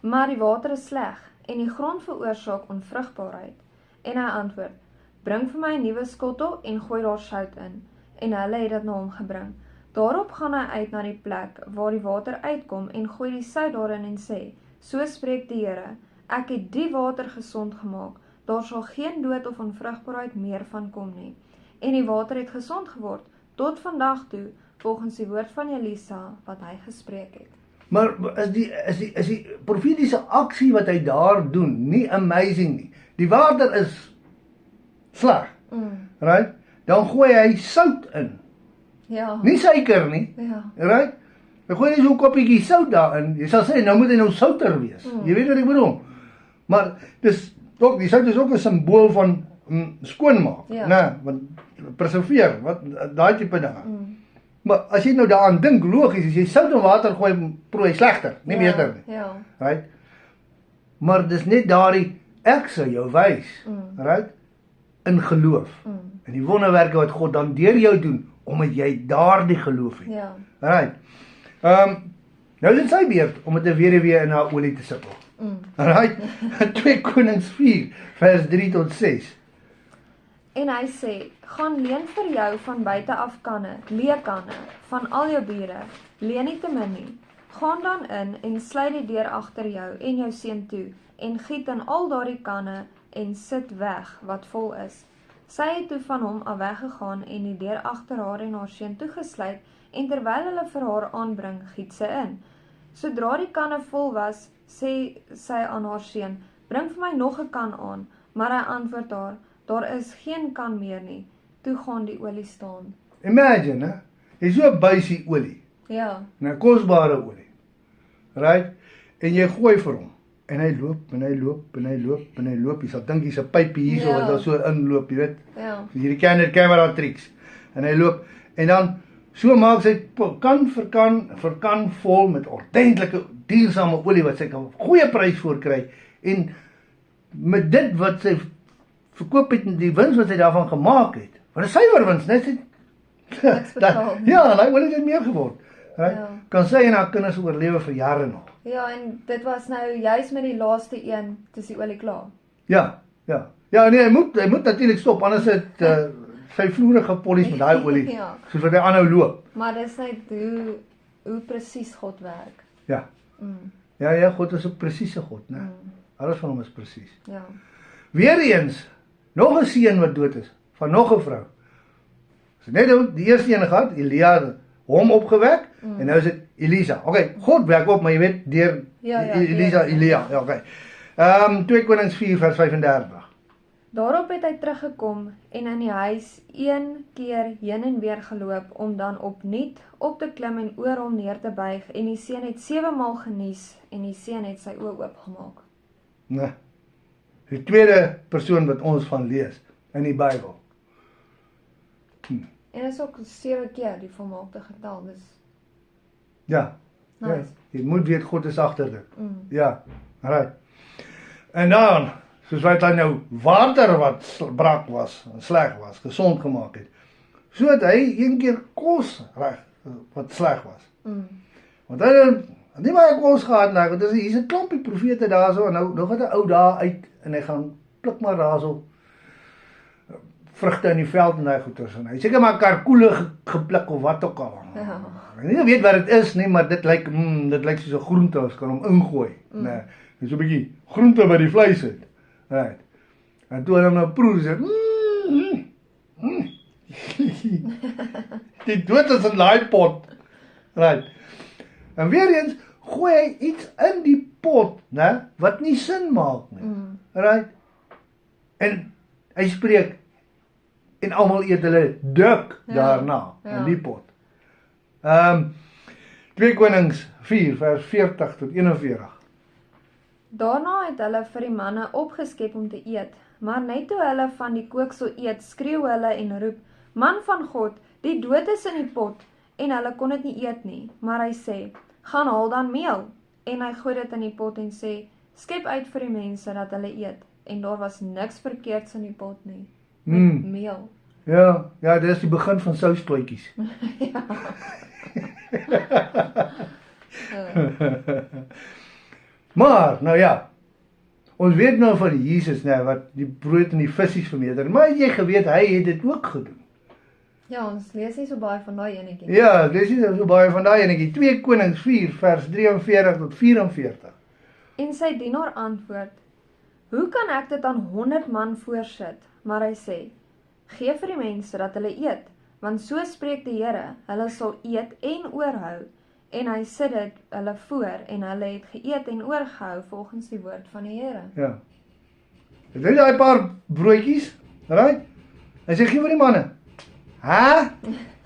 [SPEAKER 1] maar die water is sleg, en die grond veroorsaak onvrugbaarheid. En hy antwoord, bring vir my 'n nuwe skottel en gooi daar sout in. En hulle het dit na hom gebring. Daarop gaan hy uit na die plek waar die water uitkom en gooi die sout daarin en sê, so spreek die Here, ek het die water gesond gemaak, daar sal geen dood of onvrugbaarheid meer van kom nie. En die water het gesond geword, tot vandag toe, volgens die woord van Elisa, wat hy gespreek het.
[SPEAKER 2] Maar is die profetiese aksie wat hy daar doen, nie amazing nie. Die water is sleg, right? Dan gooi hy sout in.
[SPEAKER 1] Ja.
[SPEAKER 2] Nie suiker nie, right? Hy gooi net so 'n koppietjie sout daarin. Jy sal sê, nou moet hy nou souter wees. Jy weet wat ek bedoel. Maar dis ook, die sout is ook 'n simbool van skoonmaak, né? Want preserveer, wat daai tipe dinge. Maar as jy nou daaraan dink, logies, as jy sout in water gooi, proe hy slegter, nie beter nie. Right? Maar dis net daardie ek sal jou wys, right? In geloof. En die wonderwerke wat God dan deur jou doen, omdat jy daardie geloof het. Right? Nou is dit sy beurt om met 'n weduwee in haar olie te sukkel. Right? 2 Konings 4 vers 3 tot 6.
[SPEAKER 1] En hy sê, gaan leen vir jou van buite af kanne, leekanne, van al jou bure, leen nie te min nie. Gaan dan in en sluit die deur agter jou en jou seun toe, en giet in al daardie kanne, en sit weg wat vol is. Sy het toe van hom af weggegaan en die deur agter haar en haar seun toegesluit, en terwyl hulle vir haar aanbring, giet sy in. Sodra die kanne vol was, sê sy aan haar seun, bring vir my nog 'n kan aan, maar hy antwoord haar, daar is geen kan meer nie, toe gaan die olie staan.
[SPEAKER 2] Imagine, hè? Jy so 'n buisie olie,
[SPEAKER 1] Ja,
[SPEAKER 2] 'n kosbare olie, right? En jy gooi vir hom, en hy loop, en hy loop, en hy loop, en hy loop, jy sal dink hier's 'n pypie hierso,
[SPEAKER 1] Ja.
[SPEAKER 2] wat daar so inloop, jy weet,
[SPEAKER 1] ja,
[SPEAKER 2] hierdie camera tricks, en hy loop, en dan, so maak sy kan vir kan vol met ordentlike, duursame olie, wat sy kan goeie prys voor kry, en met dit wat sy verkoop het, en die wins wat sy daarvan gemaak het, want 'n suiwer wins, net sy,
[SPEAKER 1] niks betaal.
[SPEAKER 2] ja, en hy olie het meer geword, right?
[SPEAKER 1] Ja.
[SPEAKER 2] Kan sy en haar kinders oorlewe vir jare nog.
[SPEAKER 1] Ja, en dit was nou juist met die laaste een, dis die olie klaar.
[SPEAKER 2] Ja, nee, hy moet natuurlik stop, anders het sy vloere gepolies met daai olie,
[SPEAKER 1] Ja.
[SPEAKER 2] soos wat hy aanhou loop.
[SPEAKER 1] Maar dis net hoe presies God werk.
[SPEAKER 2] Ja,
[SPEAKER 1] Mm,
[SPEAKER 2] ja, God is 'n presiese God, né?
[SPEAKER 1] mm,
[SPEAKER 2] Alles van hom is presies.
[SPEAKER 1] ja.
[SPEAKER 2] Weereens, nog 'n seun wat dood is, van nog 'n vrou. So net die eerste een gehad, Elia het hom opgewek, en nou is dit Elisa. Okay, God werk op, maar jy weet, deur
[SPEAKER 1] Ja,
[SPEAKER 2] Elisa,
[SPEAKER 1] ja.
[SPEAKER 2] Elia, ja, okay. 2 Konings 4 vers 35.
[SPEAKER 1] Daarop het hy teruggekom en in die huis een keer heen en weer geloop om dan opnuut op te klim en oor hom neer te buig, en die seun het 7 maal genies en die seun het sy oë oopgemaak.
[SPEAKER 2] Nee. Die tweede persoon wat ons van lees in die Bybel.
[SPEAKER 1] En dit is ook 7 keer die volmaakte getal, dis
[SPEAKER 2] Ja.
[SPEAKER 1] nice.
[SPEAKER 2] Ja, jy moet weet God is agter dit.
[SPEAKER 1] Mm.
[SPEAKER 2] Ja, right. En dan, soos wat hy nou water wat brak was, en sleg was, gesond gemaak het. So het hy een keer kos reg wat sleg was.
[SPEAKER 1] Mm.
[SPEAKER 2] Want hy het nie baie kos gehad nie, want hier's 'n klompie profete daarso en nou gaan 'n ou daar uit en hy gaan pluk maar daarso vrugte in die veld en daai goeters en hy seker maar karkoele gepluk of wat ook al.
[SPEAKER 1] Ja.
[SPEAKER 2] Ek nie weet wat dit is nie, maar dit lyk soos 'n groente, ons kan hom ingooi. Nee, dis so 'n bietjie groente by die vleis het. Right. En toe hy hom nou proe sê, die dood is in daai pot. Right. En weer eens gooi hy iets in die pot, né, wat nie sin maak nie.
[SPEAKER 1] Mm.
[SPEAKER 2] Right? En hy spreek en almal eet hulle duk daarna in die pot. 2 Konings 4 vers 40 tot 41.
[SPEAKER 1] Daarna het hulle vir die manne opgeskep om te eet, maar net toe hulle van die kooksel eet, skreeu hulle en roep, man van God, die dood is in die pot, en hulle kon dit nie eet nie, maar hy sê, gaan haal dan meel, en hy gooi dit in die pot en sê, skep uit vir die mense dat hulle eet, en daar was niks verkeerds in die pot nie, met meel.
[SPEAKER 2] Ja, dit is die begin van sousklootjies. Maar, nou ja, ons weet nou van Jesus, wat die brood en die visse vermeerder, maar het jy geweet, hy het dit ook gedoen.
[SPEAKER 1] Ja, ons lees nie so baie van daai enetjie.
[SPEAKER 2] Ja, lees nie so baie van daai enetjie. 2 Konings 4 vers 43 tot 44.
[SPEAKER 1] En sy dienaar antwoord, hoe kan ek dit aan 100 man voorsit? Maar hy sê, gee vir die mense dat hulle eet, want so spreek die Here, hulle sal eet en oorhou, en hy sit dit hulle voor, en hulle het geëet en oorgehou volgens die woord van die Here.
[SPEAKER 2] Ja. Het jy daai paar broodjies, right? Hy sê, gee vir die manne. Hæ?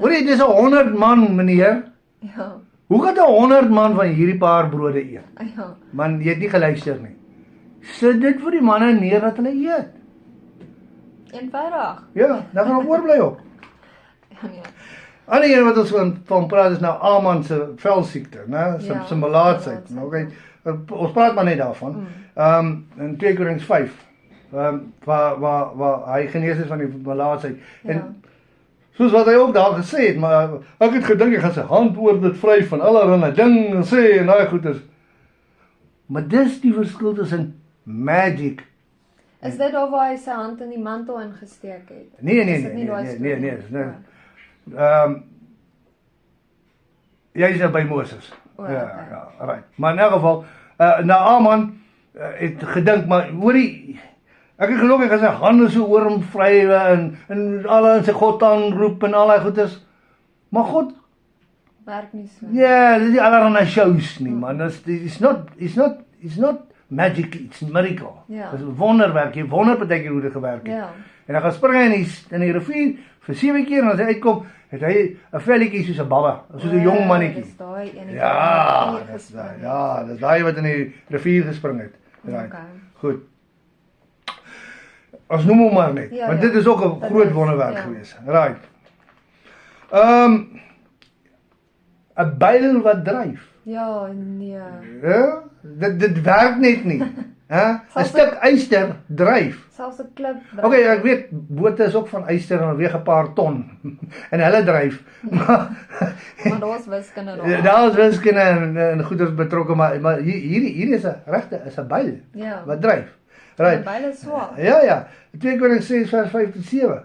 [SPEAKER 2] Hoor jy, dis 100 man, meneer.
[SPEAKER 1] Ja,
[SPEAKER 2] Hoe gaan 100 man van hierdie paar brode eet?
[SPEAKER 1] ja,
[SPEAKER 2] Man, jy het nie geluister nie. Sit dit vir die manne neer dat hulle eet.
[SPEAKER 1] eenvoudig.
[SPEAKER 2] Ja, dan gaan hulle oorbly op.
[SPEAKER 1] Ja, nee.
[SPEAKER 2] Ander een wat ons van praat is nou Aman se velsiekte, né?
[SPEAKER 1] Ja,
[SPEAKER 2] Sy melaatsheid.
[SPEAKER 1] melaatsheid.
[SPEAKER 2] Okay. Ons praat maar net daarvan. In 2 Konings 5, waar hy genees is van die melaatsheid. En soos wat hy ook daar gesê het, maar ek het gedink hy gaan sy hand oor dit vry van allerlei ding sê en daai goeders. Maar dis die verskil tussen magic
[SPEAKER 1] Is dit daar waar hy sy hand in die mantel ingesteek het?
[SPEAKER 2] Nee,
[SPEAKER 1] Is dit nie daai storie?
[SPEAKER 2] Jy is nou by Moses.
[SPEAKER 1] O,
[SPEAKER 2] Ja,
[SPEAKER 1] okay.
[SPEAKER 2] ja, right. Maar in elk geval, Naaman het gedink, maar hoorie, ek het geloof ek as sy hande so oor hom vrywe en alle in sy God aanroep en al die goeders. Maar God,
[SPEAKER 1] Werk nie so.
[SPEAKER 2] ja, dit is nie allerhande shows nie, man. It's not magic, it's miracle.
[SPEAKER 1] Ja.
[SPEAKER 2] Dit is wonderwerk, jy wonder partykeer hoe dit gewerk het.
[SPEAKER 1] Ja.
[SPEAKER 2] En dan gaan spring hy in die rivier vir 7 keer en as hy uitkom, het hy 'n velletjie soos 'n baba, soos 'n jong mannetjie.
[SPEAKER 1] Dis daai een
[SPEAKER 2] Ja,
[SPEAKER 1] wat
[SPEAKER 2] dis daai. Ja, dis daai wat in die rivier gespring het. Right.
[SPEAKER 1] Okay.
[SPEAKER 2] Goed. Ons noem hom maar net,
[SPEAKER 1] Ja,
[SPEAKER 2] want
[SPEAKER 1] ja.
[SPEAKER 2] dit is ook 'n
[SPEAKER 1] Dit
[SPEAKER 2] groot
[SPEAKER 1] is,
[SPEAKER 2] wonderwerk
[SPEAKER 1] ja.
[SPEAKER 2] gewees. Right. 'n byl wat dryf.
[SPEAKER 1] Ja, nee.
[SPEAKER 2] Ja, dit werk net nie. Hè? 'n
[SPEAKER 1] Selfs
[SPEAKER 2] stuk yster dryf.
[SPEAKER 1] Selfs 'n klip.
[SPEAKER 2] Okay, ek weet bote is ook van yster en weeg 'n paar ton en hulle dryf. Maar
[SPEAKER 1] Maar daar's wiskunde daar.
[SPEAKER 2] daar is wiskunde en goeders betrokke, maar hier is 'n regte is 'n byl
[SPEAKER 1] Ja.
[SPEAKER 2] wat dryf.
[SPEAKER 1] Die
[SPEAKER 2] Right.
[SPEAKER 1] byl is swaar.
[SPEAKER 2] Ja. 2 Korintiërs 6 vers 5 tot 7.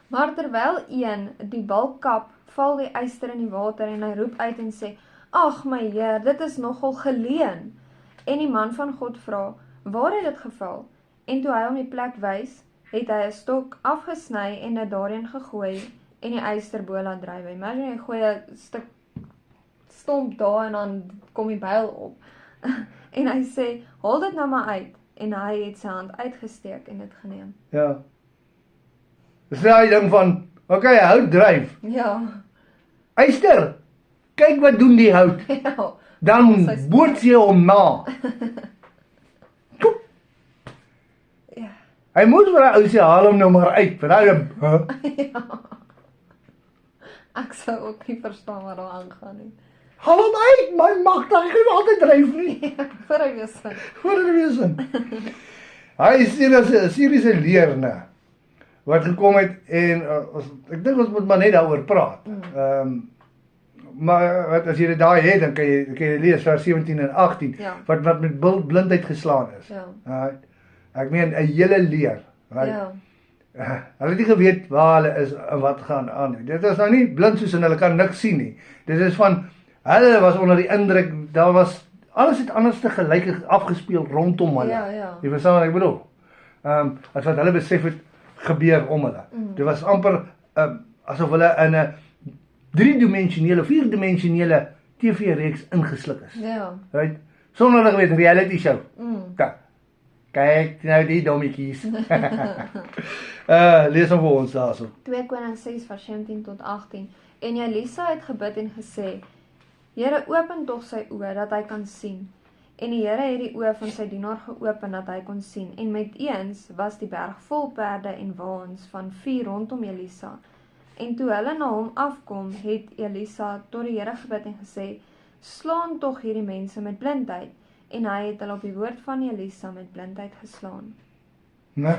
[SPEAKER 1] Maar terwyl een die bal kap, val die yster in die water en hy roep uit en sê: "Ag my Heer, dit is nogal geleen." En die man van God vra: "Waar het dit geval?" En toe hy hom die plek wys, het hy 'n stok afgesny en dit daarin gegooi en die yster bo laat dryf. Imagine jy gooi 'n stuk stomp daar en dan kom die byl op. En hy sê: "Haal dit nou maar uit." En hy het sy hand uitgesteek en dit geneem.
[SPEAKER 2] Ja. Dis daai ding van, okay, hout dryf.
[SPEAKER 1] Ja.
[SPEAKER 2] Yster. Kyk wat doen die hout.
[SPEAKER 1] Ja.
[SPEAKER 2] Dan
[SPEAKER 1] Sy
[SPEAKER 2] boots jy hom na. Koep.
[SPEAKER 1] Ja.
[SPEAKER 2] Hy moet vir hy ou sê haal hom nou maar uit. Want hy
[SPEAKER 1] Ja. Ek sou ook nie verstaan wat daar aangaan nie.
[SPEAKER 2] haal hom uit, my magtig, ek kan altyd dryf nie.
[SPEAKER 1] Vir hy wisse.
[SPEAKER 2] Wat het wees in? Hy is hier as 'n Syriese leerne wat gekom het en ek dink ons moet maar net daaroor praat. Maar wat as jy dit daai het, dan kan jy lees vers 17 en 18
[SPEAKER 1] Ja.
[SPEAKER 2] wat met blindheid geslaan is.
[SPEAKER 1] Ja.
[SPEAKER 2] Right. Ek meen 'n hele leer. Right.
[SPEAKER 1] Ja.
[SPEAKER 2] Hulle het nie geweet waar hulle is en wat gaan aan nie. Dit is nou nie blind soos en hulle kan niks sien nie. Dit is van hulle was onder die indruk, daar was alles het anders te gelyk afgespeel rondom hulle.
[SPEAKER 1] Ja.
[SPEAKER 2] Jy verstaan wat ek bedoel? As wat hulle besef het gebeur om hulle. Dit was amper asof hulle in 'n 3-dimensionele, 4-dimensionele TV-reeks ingesluk is.
[SPEAKER 1] Ja.
[SPEAKER 2] Right? Sonder hulle weet reality show.
[SPEAKER 1] Mm.
[SPEAKER 2] Kyk nou die dommetjies. Lees hom vir ons daarso.
[SPEAKER 1] 2 Konings 6 vers 17 tot 18. En Elisa het gebid en gesê: Here, open tog sy oë dat hy kan sien. En die Here het die oë van sy dienaar geopen dat hy kon sien. En met eens was die berg vol perde en waans van vuur rondom Elisa. En toe hulle na hom afkom, het Elisa tot die Here gebid en gesê: Slaan tog hierdie mense met blindheid. En hy het hulle op die woord van Elisa met blindheid geslaan.
[SPEAKER 2] Nee.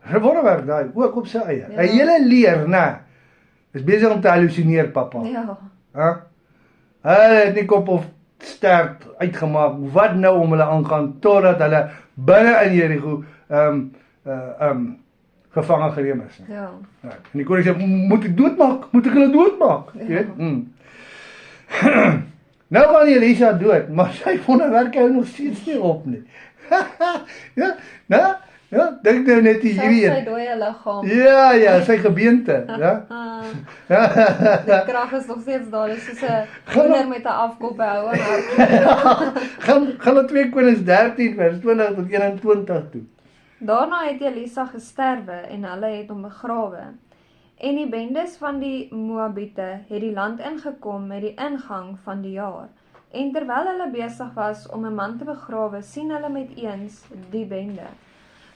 [SPEAKER 2] Sy wonderwerk daai, ook op sy eie.
[SPEAKER 1] Ja.
[SPEAKER 2] 'n Hele leer, né? Is besig om te hallusineer, pappa.
[SPEAKER 1] Ja.
[SPEAKER 2] Hulle het nie kop of stert uitgemaak wat nou om hulle aangaan totdat hulle binne in Jerigo gevange geneem is.
[SPEAKER 1] Ja.
[SPEAKER 2] Ja. En die koning sê, moet ek doodmaak? Moet ek hulle doodmaak?
[SPEAKER 1] Ja.
[SPEAKER 2] Jy weet? Nou gaan Elisa dood, maar sy wonderwerk hou nog steeds nie op nie. Ja, dink nou net hierdie
[SPEAKER 1] Sy
[SPEAKER 2] een.
[SPEAKER 1] dooie liggaam.
[SPEAKER 2] Ja, sy gebeente, ja.
[SPEAKER 1] Die krag is nog steeds daar. Dit is soos 'n hoender met 'n afkop behou en
[SPEAKER 2] Gaan na 2 Konings 13 vers 20 tot 21 toe.
[SPEAKER 1] Daarna het Elisa gesterwe en hulle het hom begrawe. En die bendes van die Moabiete het die land ingekom met die ingang van die jaar. En terwyl hulle besig was om 'n man te begrawe, sien hulle met eens die bende.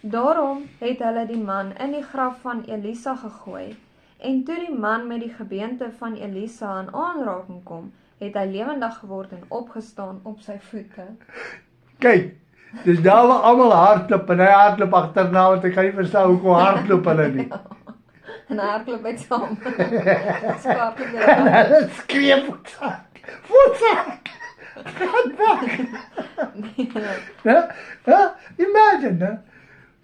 [SPEAKER 1] Daarom het hulle die man in die graf van Elisa gegooi. En toe die man met die gebeente van Elisa in aanraking kom, het hy lewendig geword en opgestaan op sy voete.
[SPEAKER 2] Kyk, dis daar waar almal hardloop en hy hardloop agterna want ek kan nie verstaan hoekom hardloop hulle nie.
[SPEAKER 1] En hy hardloop met saam. Sparklik
[SPEAKER 2] En hulle skree voetsak. Voetsak! Gaan weg! Ja, imagine, né?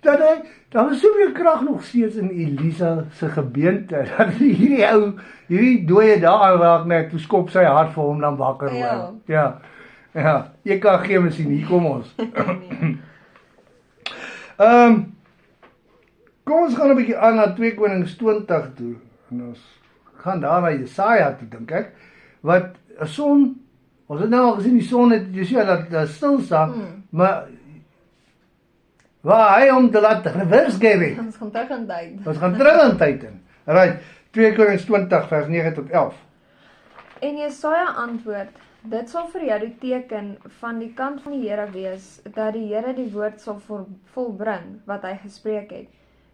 [SPEAKER 2] Daar was soveel krag nog steeds in Elisa se gebeente, dat hierdie dooie daar aanraak net, toe skop sy hart vir hom dan wakker word. Ja, jy kan geen masjien, hier kom ons. Kom ons gaan 'n bietjie aan na 2 Konings 20 toe, en ons gaan daar na Jesaja toe, dink ek, wat 'n son, ons het nou al gesien, die son het Josia laat stil staan, maar waar hy hom te laat reverse gee.
[SPEAKER 1] Ons gaan terug in tyd.
[SPEAKER 2] Ons gaan terug in tyd in. Right, 2 Konings 20 vers 9 tot 11.
[SPEAKER 1] En Jesaja antwoord: Dit sal vir jou die teken van die kant van die Here wees, dat die Here die woord sal volbring wat hy gespreek het.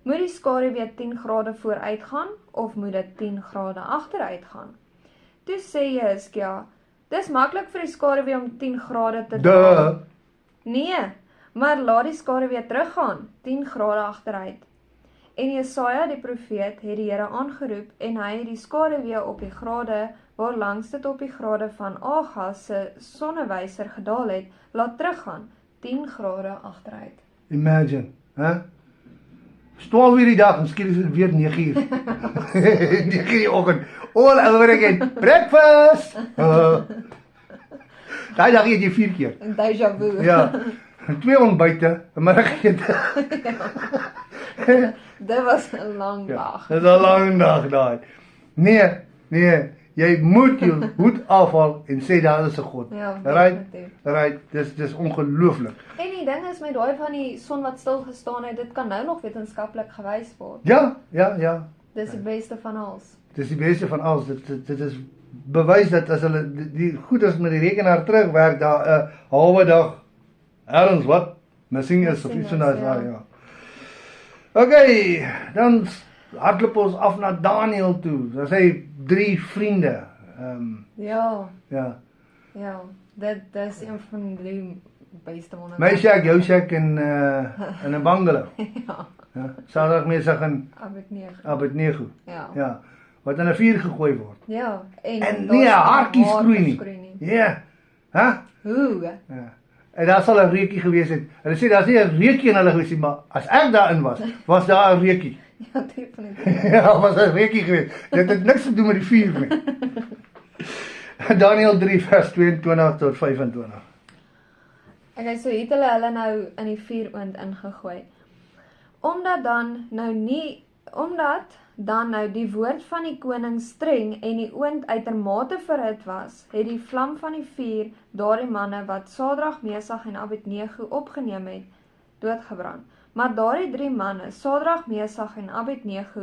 [SPEAKER 1] Moet die skaduwee 10 grade vooruit gaan, of moet dit 10 grade agteruit gaan? Toe sê Hizkia: Dis maklik vir die skaduwee om 10 grade te draai. Nee, maar laat die skaduwee teruggaan, 10 grade agteruit. En Jesaja die profeet het die Here aangeroep, en hy het die skaduwee op die grade, waarlangs dit op die grade van Agas se sonnewyser gedaal het, laat teruggaan, 10 grade agteruit.
[SPEAKER 2] Imagine, hè? 12 uur die dag, en skielik is dit weer 9 uur. 9 uur die oggend, all over again, breakfast! Daai dag eet jy 4 keer.
[SPEAKER 1] Deja vu.
[SPEAKER 2] Ja, 2 ontbyte, 'n middagete.
[SPEAKER 1] Dit was 'n lang dag.
[SPEAKER 2] Dit is 'n lang dag daai. Nee, jy moet jou hoed afhaal en sê daar is 'n God.
[SPEAKER 1] Ja,
[SPEAKER 2] right, dis ongelooflik.
[SPEAKER 1] En die ding is met daai van die son wat stil gestaan het, dit kan nou nog wetenskaplik gewys word.
[SPEAKER 2] Ja.
[SPEAKER 1] Dis die beste van alles.
[SPEAKER 2] Dis die beste van alles. Dit is bewys dat as hulle die goed as met die rekenaar terugwerk, daar 'n halwe dag ergens wat missing is of iets so nou ja. Okay, dan hardloop ons af na Daniël toe. Daar sê 3 vriende.
[SPEAKER 1] Ja.
[SPEAKER 2] Ja.
[SPEAKER 1] Dit is een van die beste wonder.
[SPEAKER 2] My shack, jou shack in 'n bungalow.
[SPEAKER 1] Ja.
[SPEAKER 2] Saterdag in Abednego. Ja. Wat in 'n vuur gegooi word.
[SPEAKER 1] Ja,
[SPEAKER 2] en nee, haartjies skroei nie. Ja. Hæ?
[SPEAKER 1] Hoe?
[SPEAKER 2] Ja. En daar sal 'n reukie gewees het. Hulle sê daar's nie 'n reukie in hulle gewees nie, maar as ek daarin was daar 'n reukie.
[SPEAKER 1] Ja, definitief.
[SPEAKER 2] Ja, was 'n reukie gewees. Dit het niks te doen met die vuur nie. Daniël 3 vers 22 tot 25.
[SPEAKER 1] Okay, so het hulle nou in die vuuroond ingegooi. Omdat dan nou die woord van die koning streng en die oond uitermate verhit was, het die vlam van die vuur daardie manne wat Sadrag, Mesach en Abednego opgeneem het, doodgebrand. Maar daardie 3 manne, Sadrag, Mesach en Abednego,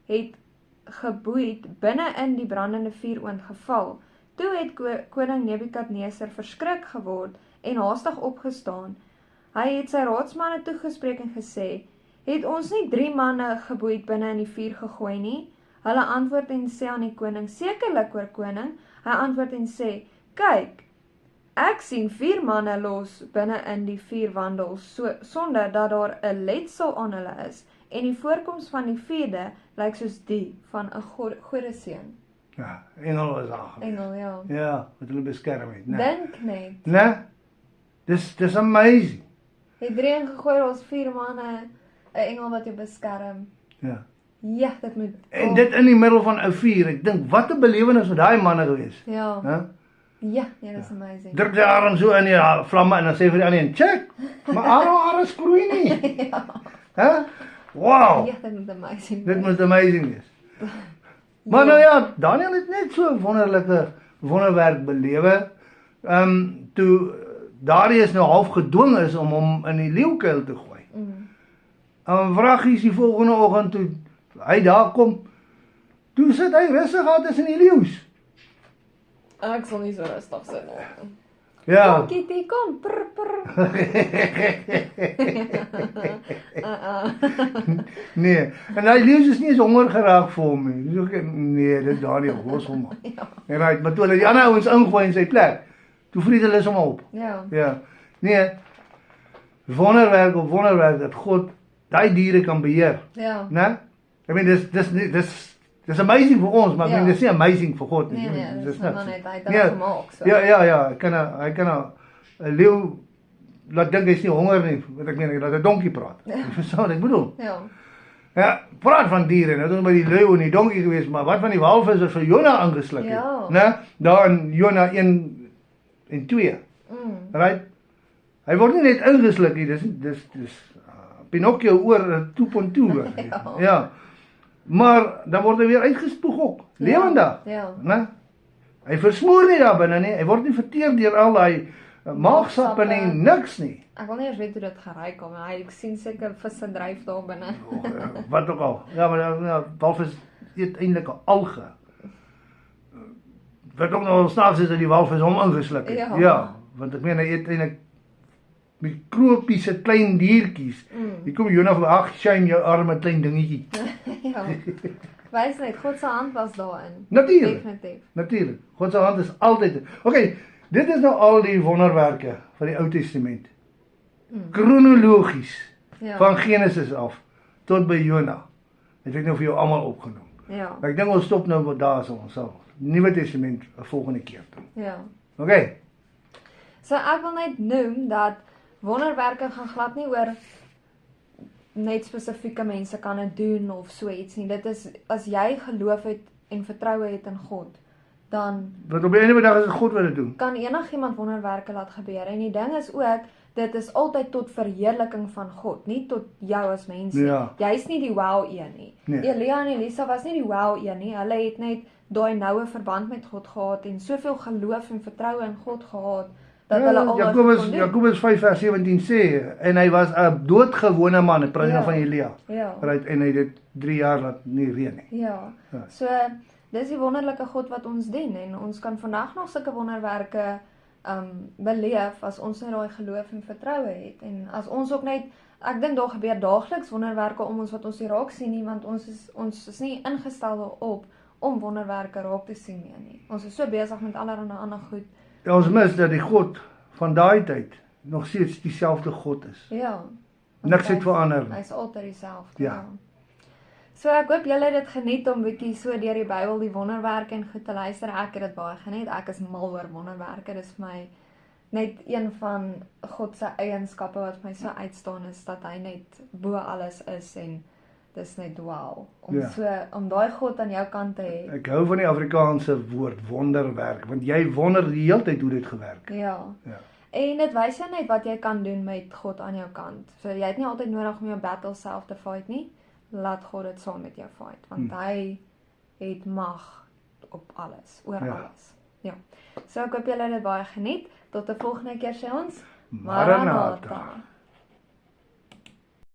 [SPEAKER 1] het geboeid binne in die brandende vuuroond geval. Toe het koning Nebukadneser verskrik geword en haastig opgestaan. Hy het sy raadsmanne toegespreek en gesê: Het ons nie 3 manne geboeid binne in die vuur gegooi nie? Hulle antwoord en sê aan die koning: Sekerlik, oor koning. Hy antwoord en sê: Kyk, ek sien 4 manne los binne in die vuur wandel, sonder dat daar 'n letsel aan hulle is, en die voorkoms van die 4de lyk soos die van 'n godeseun.
[SPEAKER 2] Ja, engel is daar.
[SPEAKER 1] Engel, ja.
[SPEAKER 2] Ja, wat hulle beskerm het, né?
[SPEAKER 1] Dink net.
[SPEAKER 2] Né? Dis amazing.
[SPEAKER 1] Het 3 gegooi, daar's 4 manne, 'n engel wat jou beskerm.
[SPEAKER 2] Ja.
[SPEAKER 1] Ja, dit moet.
[SPEAKER 2] En dit in die middel van 'n vuur. Ek dink wat 'n belewenis vir daai manne gewees.
[SPEAKER 1] Ja.
[SPEAKER 2] Hè?
[SPEAKER 1] Ja, dit is amazing.
[SPEAKER 2] Druk die arm so in die vlamme en dan sê vir die ander een: "Check. Maar arm skroei nie."
[SPEAKER 1] Ja.
[SPEAKER 2] Hè? Wow.
[SPEAKER 1] Ja, dit moet amazing.
[SPEAKER 2] Dit moet amazing wees. Maar nou ja, Daniël het net so 'n wonderlike wonderwerk belewe. Toe Darius nou half gedwing is om hom in die leeukuil te gooi. En vragies die volgende oggend toe hy daar kom, toe sit hy rustig aan tussen die leeu's.
[SPEAKER 1] Ek sal nie so rustig sit nie.
[SPEAKER 2] Ja.
[SPEAKER 1] Kom Kitty, kom.
[SPEAKER 2] Nee, en hy leeu's is nie eens honger geraak vir hom nie. Dis ook nee, dit Daniël los hom. En hy het maar toe hulle die ander ouens ingooi in sy plek. Toe vreet hulle sommer op. Ja. Nee. Wonderwerk op wonderwerk dat God daai diere kan beheer.
[SPEAKER 1] Ja.
[SPEAKER 2] Né? I mean dis amazing vir ons, maar ek meen dis nie amazing vir God nie.
[SPEAKER 1] Nee, dis net hy het dit gemaak so.
[SPEAKER 2] Ja, hy kan 'n leeu laat dink hy's nie honger nie, wat ek meen, dat 'n donkie praat. Jy verstaan wat ek bedoel?
[SPEAKER 1] Ja.
[SPEAKER 2] Ja, praat van diere, nou het ons by die leeu en die donkie gewees, maar wat van die walvis wat vir Jona aangesluk het?
[SPEAKER 1] Ja.
[SPEAKER 2] Né? Daar in Jona 1 en 2. Right? Hy word nie net ingesluk nie, dis Pinocchio oor 2.2. Ja. Maar dan word hy weer uitgespoeg ook, lewendig.
[SPEAKER 1] Ja.
[SPEAKER 2] Né? Hy versmoor nie daar binne nie, hy word nie verteer deur al daai maagsappe nie, niks nie.
[SPEAKER 1] Ek wil nie eens weet hoe dit geruik kom, ek sien seker visse dryf daar binne.
[SPEAKER 2] Wat ook al. Ja, maar walvis eet eintlik 'n alge. Wat ook nog snaaks is dat die walvis hom ingesluk het. Ja, want ek meen hy eet eintlik mikrobiese klein diertjies. Hier kom Jona van, ag, shame jou arme klein dingetjie.
[SPEAKER 1] Ja. Wys net, God se hand was daarin.
[SPEAKER 2] Natuurlik.
[SPEAKER 1] Definitief.
[SPEAKER 2] Natuurlik. God se hand is altyd. Okay, dit is nou al die wonderwerke van die Ou Testament. Kronologies.
[SPEAKER 1] Ja.
[SPEAKER 2] Van Genesis af tot by Jona. Het ek nou vir jou almal opgenoem.
[SPEAKER 1] Ja.
[SPEAKER 2] Ek dink ons stop nou wat daar is, ons sal Nuwe Testament 'n volgende keer doen.
[SPEAKER 1] Ja.
[SPEAKER 2] Okay.
[SPEAKER 1] So ek wil net noem dat wonderwerke gaan glad nie oor net spesifieke mense kan dit doen of so iets nie. Dit is as jy geloof het en vertroue het in God, dan
[SPEAKER 2] Want op die einde van die dag is dit God wat dit doen.
[SPEAKER 1] kan enigiemand wonderwerke laat gebeur. En die ding is ook, dit is altyd tot verheerliking van God, nie tot jou as mens nie.
[SPEAKER 2] Ja.
[SPEAKER 1] Jy's nie die wow een nie.
[SPEAKER 2] Nee.
[SPEAKER 1] Elia en Elisa was nie die wow een nie. Hulle het net daai noue verband met God gehad en soveel geloof en vertroue in God gehad dat hulle al
[SPEAKER 2] Jakobus 5 vers 17 sê, en hy was 'n doodgewone man, ek praat nou van Elia.
[SPEAKER 1] Ja.
[SPEAKER 2] Right, en hy het dit 3 jaar laat nie reën nie.
[SPEAKER 1] Ja.
[SPEAKER 2] Ja.
[SPEAKER 1] So dis die wonderlike God wat ons dien en ons kan vandag nog sulke wonderwerke beleef as ons net daai geloof en vertroue het. En as ons ook net, ek dink daar gebeur daagliks wonderwerke om ons wat ons nie raak sien nie, want ons is nie ingestel daarop om wonderwerke raak te sien nie. Ons is so besig met allerlei ander goed.
[SPEAKER 2] Ja, ons mis dat die God van daai tyd nog steeds dieselfde God is.
[SPEAKER 1] Ja.
[SPEAKER 2] Niks het verander nie.
[SPEAKER 1] Hy's altyd dieselfde.
[SPEAKER 2] Ja.
[SPEAKER 1] So ek hoop julle het dit geniet om bietjie so deur die Bybel die wonderwerke en goed te luister. Ek het dit baie geniet. Ek is mal oor wonderwerke. Dis vir my net een van God se eienskappe wat my so uitstaan is dat hy net bo alles is en dis net wow. Om daai God aan jou kant te hê.
[SPEAKER 2] Ek hou van die Afrikaanse woord wonderwerk, want jy wonder die hele tyd hoe dit gewerk.
[SPEAKER 1] Ja.
[SPEAKER 2] Ja.
[SPEAKER 1] En dit wys jou net wat jy kan doen met God aan jou kant. So jy het nie altyd nodig om jou battle self te fight nie. Laat God dit saam met jou fight, want hy het mag op alles, oor alles. Ja. So ek hoop julle het dit baie geniet. Tot 'n volgende keer sê ons
[SPEAKER 2] Maranatha.